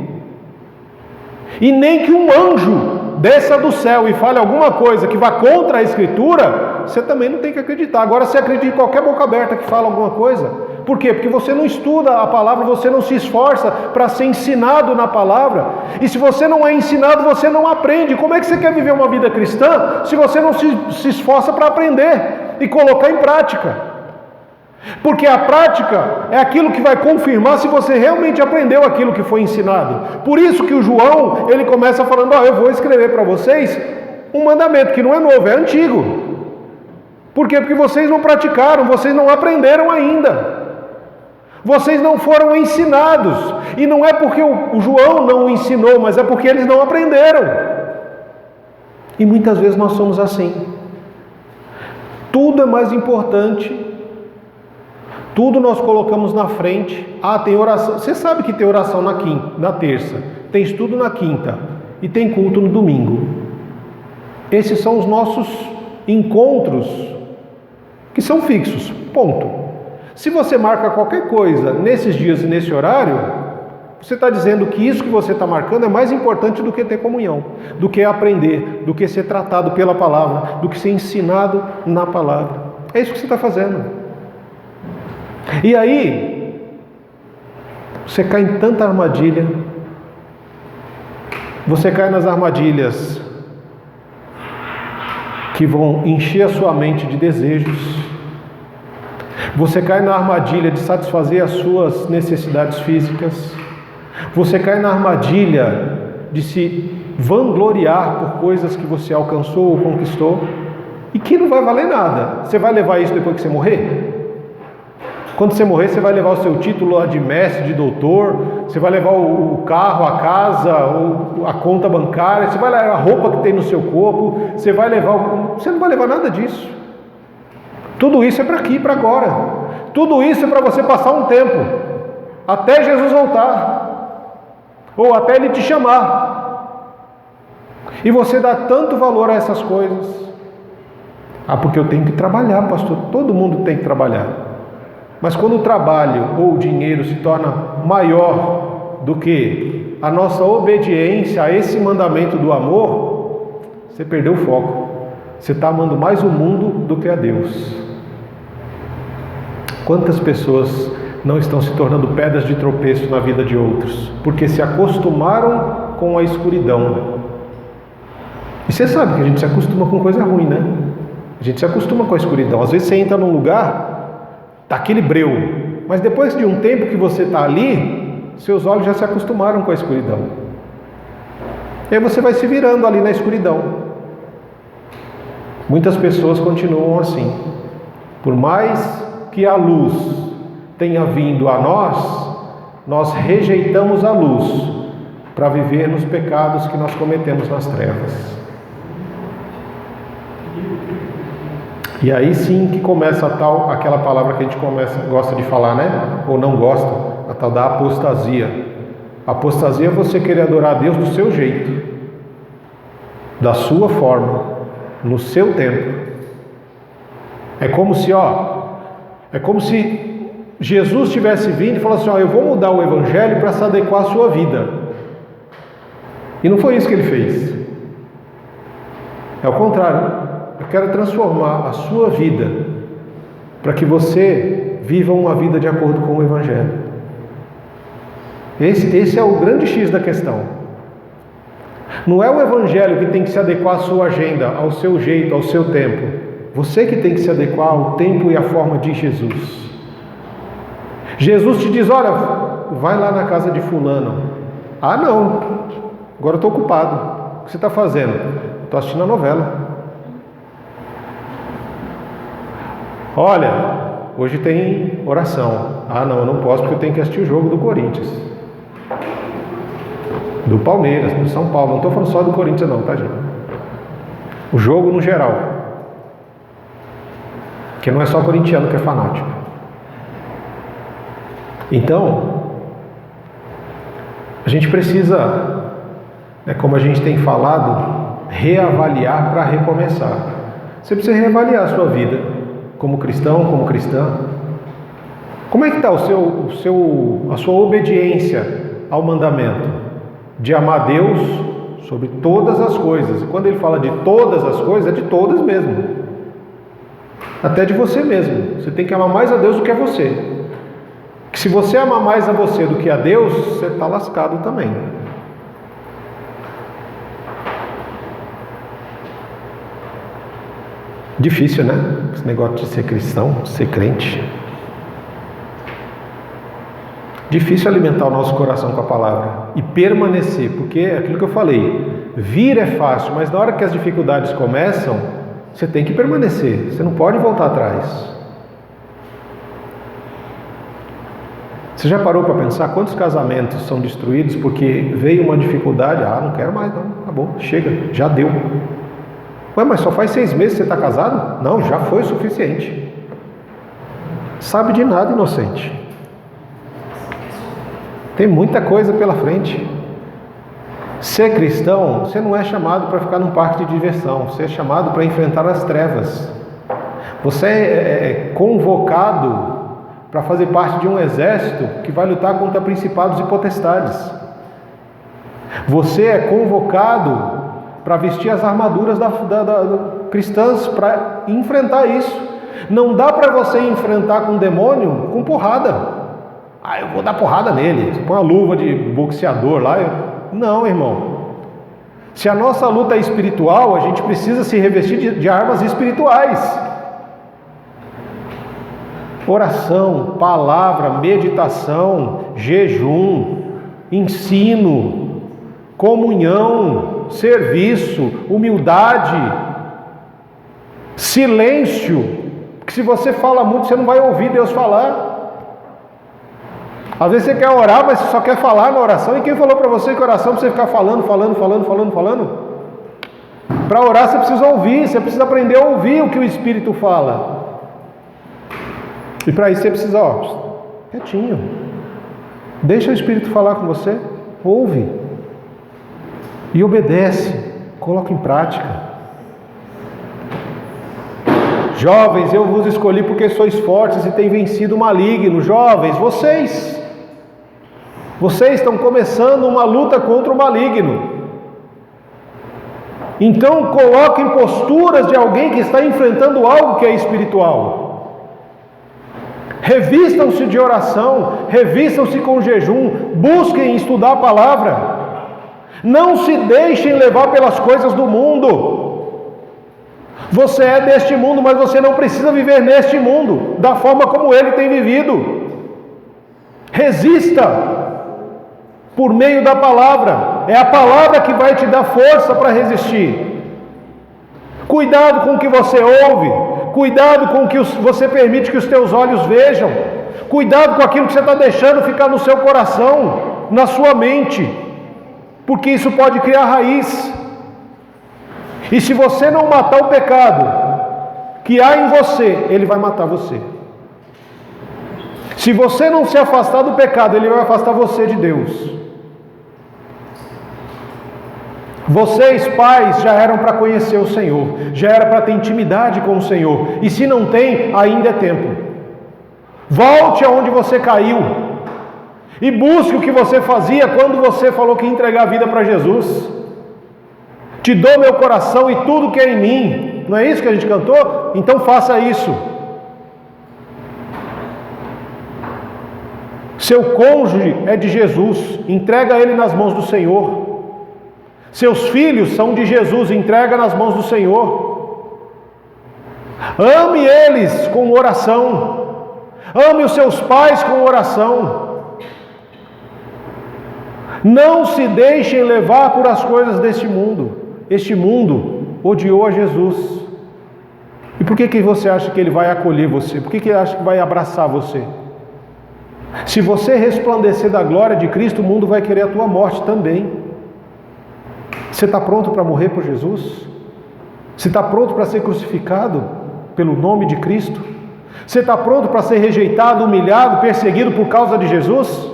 E nem que um anjo desça do céu e fale alguma coisa que vá contra a Escritura, você também não tem que acreditar. Agora, você acredita em qualquer boca aberta que fala alguma coisa. Por quê? Porque você não estuda a palavra, você não se esforça para ser ensinado na palavra. E se você não é ensinado, você não aprende. Como é que você quer viver uma vida cristã se você não se esforça para aprender e colocar em prática? Porque a prática é aquilo que vai confirmar se você realmente aprendeu aquilo que foi ensinado. Por isso que o João, ele começa falando, eu vou escrever para vocês um mandamento que não é novo, é antigo. Por quê? Porque vocês não praticaram, vocês não aprenderam ainda. Vocês não foram ensinados. E não é porque o João não o ensinou, mas é porque eles não aprenderam. E muitas vezes nós somos assim. Tudo é mais importante. Tudo nós colocamos na frente. Tem oração. Você sabe que tem oração na terça, tem estudo na quinta e tem culto no domingo. Esses são os nossos encontros que são fixos. Ponto. Se você marca qualquer coisa nesses dias e nesse horário, você está dizendo que isso que você está marcando é mais importante do que ter comunhão, do que aprender, do que ser tratado pela palavra, do que ser ensinado na palavra. É isso que você está fazendo. E aí, você cai em tanta armadilha, você cai nas armadilhas que vão encher a sua mente de desejos, você cai na armadilha de satisfazer as suas necessidades físicas, você cai na armadilha de se vangloriar por coisas que você alcançou ou conquistou, e que não vai valer nada. Você vai levar isso depois que você morrer? Quando você morrer, você vai levar o seu título de mestre, de doutor, você vai levar o carro, a casa, a conta bancária, você vai levar a roupa que tem no seu corpo, você vai levar... Você não vai levar nada disso. Tudo isso é para aqui, para agora. Tudo isso é para você passar um tempo, até Jesus voltar, ou até Ele te chamar. E você dá tanto valor a essas coisas. Porque eu tenho que trabalhar, pastor. Todo mundo tem que trabalhar. Mas quando o trabalho ou o dinheiro se torna maior do que a nossa obediência a esse mandamento do amor, você perdeu o foco. Você está amando mais o mundo do que a Deus. Quantas pessoas não estão se tornando pedras de tropeço na vida de outros, porque se acostumaram com a escuridão. E você sabe que a gente se acostuma com coisa ruim, né? A gente se acostuma com a escuridão. Às vezes você entra num lugar, tá aquele breu, mas depois de um tempo que você está ali, seus olhos já se acostumaram com a escuridão. E aí você vai se virando ali na escuridão. Muitas pessoas continuam assim. Por mais que a luz tenha vindo a nós rejeitamos a luz para viver nos pecados que nós cometemos nas trevas. E aí sim que começa aquela palavra que a gente gosta de falar, né? Ou não gosta, a tal da apostasia. Apostasia é você querer adorar a Deus do seu jeito, da sua forma, no seu tempo. É como se Jesus tivesse vindo e falasse assim, eu vou mudar o Evangelho para se adequar à sua vida. E não foi isso que ele fez. É o contrário. Eu quero transformar a sua vida para que você viva uma vida de acordo com o Evangelho. Esse é o grande X da questão. Não é o Evangelho que tem que se adequar à sua agenda, ao seu jeito, ao seu tempo. Você que tem que se adequar ao tempo e à forma de Jesus. Jesus te diz, olha, vai lá na casa de fulano. Não, agora eu estou ocupado. O que você está fazendo? Estou assistindo a novela. Olha, hoje tem oração. Não, eu não posso porque eu tenho que assistir o jogo do Corinthians. Do Palmeiras, do São Paulo. Não estou falando só do Corinthians não, tá, gente? O jogo no geral. Porque não é só corintiano que é fanático. Então, a gente precisa, como a gente tem falado, reavaliar para recomeçar. Você precisa reavaliar a sua vida como cristão, como cristã. Como é que está a sua obediência ao mandamento de amar Deus sobre todas as coisas? E quando ele fala de todas as coisas, é de todas mesmo. Até de você mesmo. Você tem que amar mais a Deus do que a você. Que se você amar mais a você do que a Deus, você está lascado também. Difícil, né? Esse negócio de ser cristão, de ser crente. Difícil alimentar o nosso coração com a palavra e permanecer, porque é aquilo que eu falei, vir é fácil, mas na hora que as dificuldades começam, você tem que permanecer, você não pode voltar atrás. Você já parou para pensar quantos casamentos são destruídos porque veio uma dificuldade? Ah, não quero mais não, acabou, chega, já deu. Ué, mas só faz 6 meses que você está casado? Não, já foi o suficiente. Sabe de nada, inocente. Tem muita coisa pela frente. Ser cristão, você não é chamado para ficar num parque de diversão. Você é chamado para enfrentar as trevas. Você é convocado para fazer parte de um exército que vai lutar contra principados e potestades. Você é convocado para vestir as armaduras cristãs para enfrentar isso. Não dá para você enfrentar com o demônio com porrada. Ah, eu vou dar porrada nele. Você põe uma luva de boxeador lá. Não, irmão. Se a nossa luta é espiritual, a gente precisa se revestir de armas espirituais. Oração, palavra, meditação, jejum, ensino, comunhão, serviço, humildade, silêncio. Porque se você fala muito, você não vai ouvir Deus falar. Às vezes você quer orar, mas você só quer falar na oração. E quem falou para você que oração é para você ficar falando? Para orar você precisa ouvir, você precisa aprender a ouvir o que o Espírito fala. E para isso você precisa, quietinho. Deixa o Espírito falar com você, ouve. E obedece, coloca em prática. Jovens, eu vos escolhi porque sois fortes e têm vencido o maligno. Jovens, vocês estão começando uma luta contra o maligno. Então coloquem posturas de alguém que está enfrentando algo que é espiritual. Revistam-se de oração, revistam-se com jejum, busquem estudar a palavra. Não se deixem levar pelas coisas do mundo. Você é deste mundo, mas você não precisa viver neste mundo da forma como ele tem vivido. Resista por meio da palavra. É a palavra que vai te dar força para resistir. Cuidado com o que você ouve. Cuidado com o que você permite que os teus olhos vejam. Cuidado com aquilo que você está deixando ficar no seu coração, na sua mente, porque isso pode criar raiz. E se você não matar o pecado que há em você, ele vai matar você. Se você não se afastar do pecado, ele vai afastar você de Deus. Vocês, pais, já eram para conhecer o Senhor, já era para ter intimidade com o Senhor, e se não tem, ainda é tempo. Volte aonde você caiu, e busque o que você fazia quando você falou que ia entregar a vida para Jesus. Te dou meu coração e tudo que é em mim. Não é isso que a gente cantou? Então faça isso. Seu cônjuge é de Jesus, entrega ele nas mãos do Senhor. Seus filhos são de Jesus, entrega nas mãos do Senhor. Ame eles com oração. Ame os seus pais com oração. Não se deixem levar por as coisas deste mundo. Este mundo odiou a Jesus. E por que você acha que ele vai acolher você? Por que ele acha que vai abraçar você? Se você resplandecer da glória de Cristo, o mundo vai querer a tua morte também. Você está pronto para morrer por Jesus? Você está pronto para ser crucificado pelo nome de Cristo? Você está pronto para ser rejeitado, humilhado, perseguido por causa de Jesus?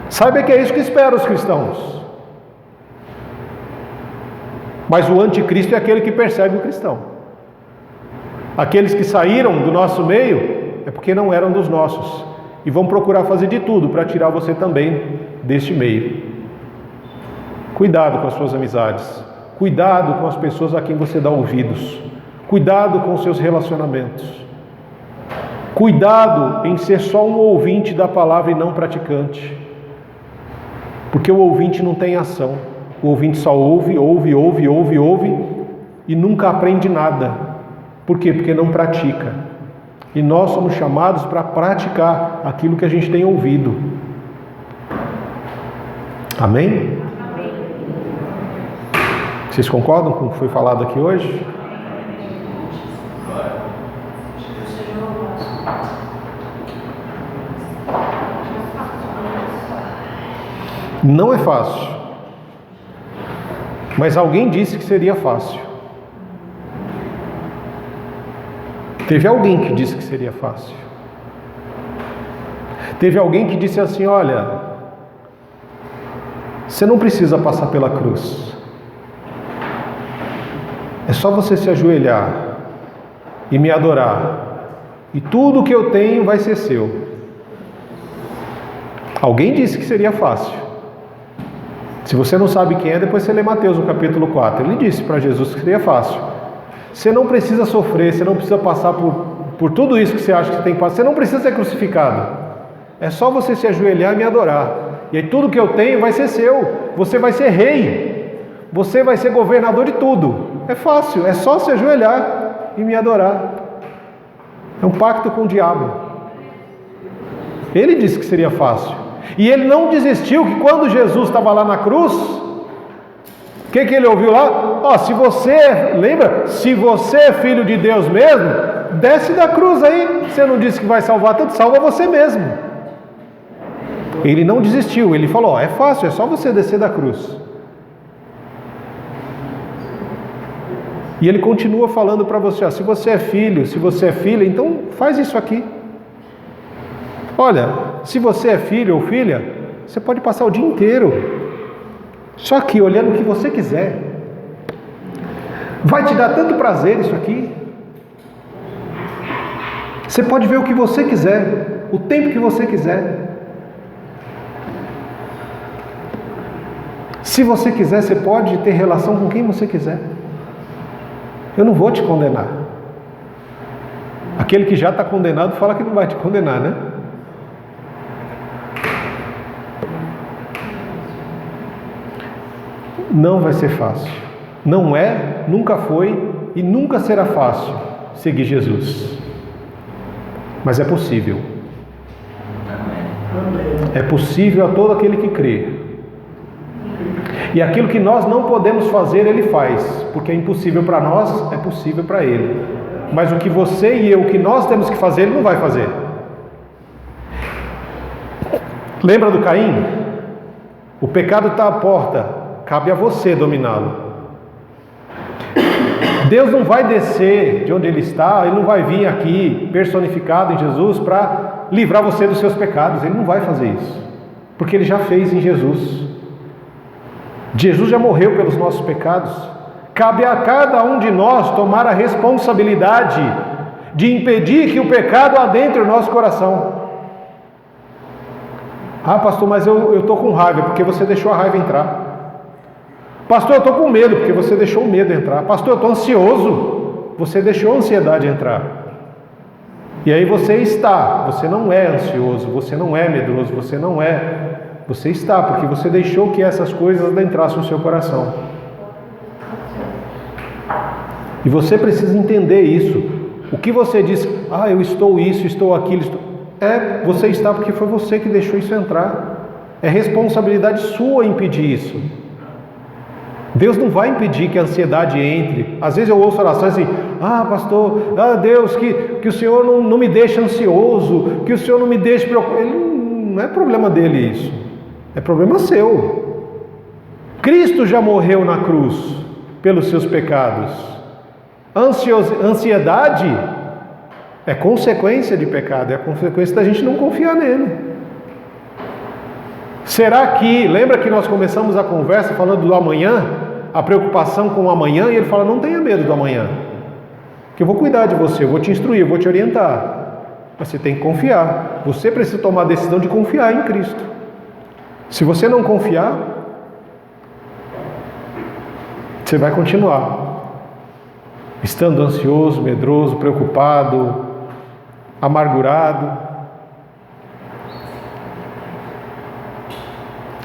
Saiba que é isso que espera os cristãos. Mas o anticristo é aquele que persegue o cristão. Aqueles que saíram do nosso meio é porque não eram dos nossos e vão procurar fazer de tudo para tirar você também deste meio. Cuidado com as suas amizades, cuidado com as pessoas a quem você dá ouvidos, cuidado com os seus relacionamentos, cuidado em ser só um ouvinte da palavra e não praticante, porque o ouvinte não tem ação, o ouvinte só ouve e nunca aprende nada. Por quê? Porque não pratica. E nós somos chamados para praticar aquilo que a gente tem ouvido. Amém? Vocês concordam com o que foi falado aqui hoje? Não é fácil. Mas alguém disse que seria fácil. Teve alguém que disse que seria fácil. Teve alguém que disse assim: olha, você não precisa passar pela cruz. É só você se ajoelhar e me adorar, e tudo que eu tenho vai ser seu. Alguém disse que seria fácil. Se você não sabe quem é, depois você lê Mateus no capítulo 4. Ele disse para Jesus que seria fácil. Você não precisa sofrer, você não precisa passar por tudo isso que você acha que tem que passar. Você não precisa ser crucificado. É só você se ajoelhar e me adorar. E aí tudo que eu tenho vai ser seu. Você vai ser rei. Você vai ser governador de tudo. É fácil, é só se ajoelhar e me adorar. É um pacto com o diabo. Ele disse que seria fácil. E ele não desistiu, que quando Jesus estava lá na cruz, o que ele ouviu lá? Se você, lembra? Se você é filho de Deus mesmo, desce da cruz aí. Você não disse que vai salvar tanto, salva você mesmo. Ele não desistiu, ele falou: é fácil, é só você descer da cruz. E ele continua falando para você: se você é filho, se você é filha, então faz isso aqui. Olha, se você é filho ou filha, você pode passar o dia inteiro só aqui, olhando o que você quiser. Vai te dar tanto prazer isso aqui. Você pode ver o que você quiser, o tempo que você quiser. Se você quiser, você pode ter relação com quem você quiser. Eu não vou te condenar. Aquele que já está condenado fala que não vai te condenar, né? Não vai ser fácil. Não é, nunca foi e nunca será fácil seguir Jesus. Mas é possível. É possível a todo aquele que crê. E aquilo que nós não podemos fazer, Ele faz. Porque é impossível para nós, é possível para Ele. Mas o que você e eu, o que nós temos que fazer, Ele não vai fazer. Lembra do Caim? O pecado está à porta. Cabe a você dominá-lo. Deus não vai descer de onde Ele está, Ele não vai vir aqui personificado em Jesus para livrar você dos seus pecados. Ele não vai fazer isso, porque Ele já fez em Jesus. Jesus já morreu pelos nossos pecados. Cabe a cada um de nós tomar a responsabilidade de impedir que o pecado adentre o nosso coração. Pastor, mas eu estou com raiva, porque você deixou a raiva entrar. Pastor, eu estou com medo, porque você deixou o medo entrar. Pastor, eu estou ansioso, você deixou a ansiedade entrar. E aí você não é ansioso, você não é medroso, você está, porque você deixou que essas coisas adentrassem no seu coração. E você precisa entender isso. O que você diz, eu estou isso, estou aquilo, você está porque foi você que deixou isso entrar. É responsabilidade sua impedir isso. Deus não vai impedir que a ansiedade entre. Às vezes eu ouço orações assim: pastor, Deus, que o Senhor não me deixe ansioso, que o Senhor não me deixe preocupado. Não é problema dele isso, é problema seu. Cristo já morreu na cruz pelos seus pecados. Ansiedade é consequência de pecado, é consequência da gente não confiar nele. Será que, lembra que nós começamos a conversa falando do amanhã? a preocupação com o amanhã, e ele fala, não tenha medo do amanhã, que eu vou cuidar de você, eu vou te instruir, eu vou te orientar. Mas você tem que confiar. Você precisa tomar a decisão de confiar em Cristo. Se você não confiar, você vai continuar estando ansioso, medroso, preocupado, amargurado.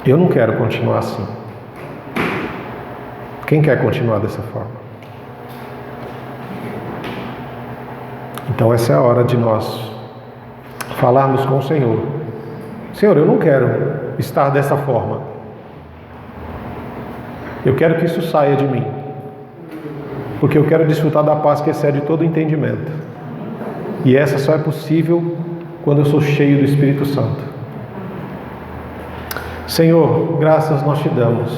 Eu não quero continuar assim. Quem quer continuar dessa forma? Então essa é a hora de nós falarmos com o Senhor. Senhor, eu não quero estar dessa forma. Eu quero que isso saia de mim. Porque eu quero desfrutar da paz que excede todo entendimento. E essa só é possível quando eu sou cheio do Espírito Santo. Senhor, graças nós te damos.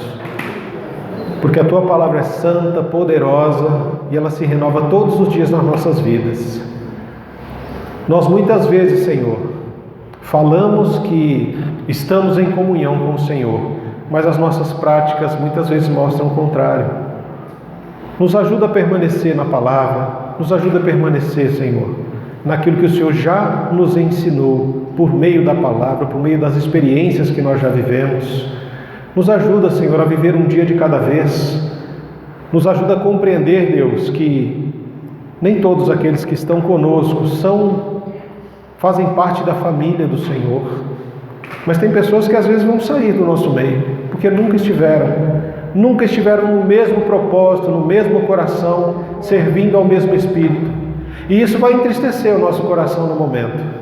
Porque a tua palavra é santa, poderosa e ela se renova todos os dias nas nossas vidas. Nós muitas vezes, Senhor, falamos que estamos em comunhão com o Senhor, mas as nossas práticas muitas vezes mostram o contrário. Nos ajuda a permanecer na palavra, nos ajuda a permanecer, Senhor, naquilo que o Senhor já nos ensinou, por meio da palavra, por meio das experiências que nós já vivemos. Nos ajuda, Senhor, a viver um dia de cada vez. Nos ajuda a compreender, Deus, que nem todos aqueles que estão conosco fazem parte da família do Senhor. Mas tem pessoas que às vezes vão sair do nosso meio, porque nunca estiveram no mesmo propósito, no mesmo coração, servindo ao mesmo Espírito. E isso vai entristecer o nosso coração no momento.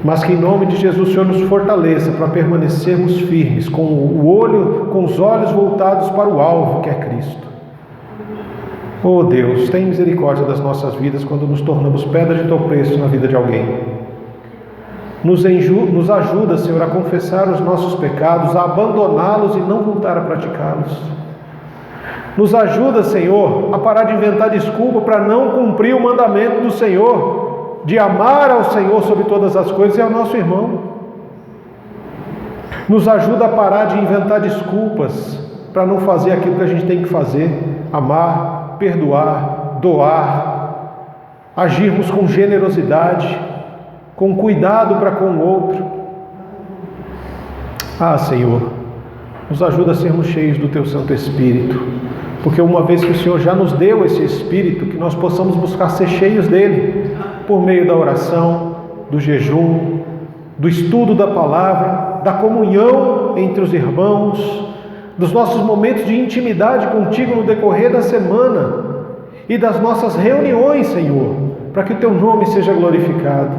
Mas que em nome de Jesus o Senhor nos fortaleça para permanecermos firmes, com os olhos voltados para o alvo que é Cristo. Oh Deus, tem misericórdia das nossas vidas quando nos tornamos pedra de tropeço na vida de alguém. Nos ajuda, Senhor, a confessar os nossos pecados, a abandoná-los e não voltar a praticá-los. Nos ajuda, Senhor, a parar de inventar desculpa para não cumprir o mandamento do Senhor, de amar ao Senhor sobre todas as coisas e ao nosso irmão. Nos ajuda a parar de inventar desculpas para não fazer aquilo que a gente tem que fazer, amar, perdoar, doar, agirmos com generosidade, com cuidado para com o outro. Ah, Senhor, nos ajuda a sermos cheios do Teu Santo Espírito, porque uma vez que o Senhor já nos deu esse Espírito, que nós possamos buscar ser cheios dele, por meio da oração, do jejum, do estudo da palavra, da comunhão entre os irmãos, dos nossos momentos de intimidade contigo no decorrer da semana e das nossas reuniões, Senhor, para que o Teu nome seja glorificado.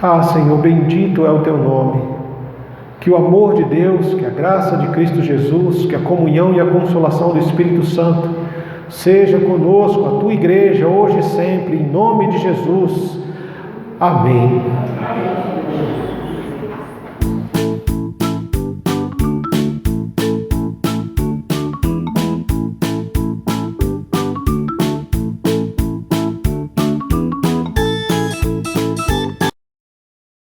Ah, Senhor, bendito é o Teu nome. Que o amor de Deus, que a graça de Cristo Jesus, que a comunhão e a consolação do Espírito Santo seja conosco, a Tua igreja, hoje e sempre, em nome de Jesus. Amém.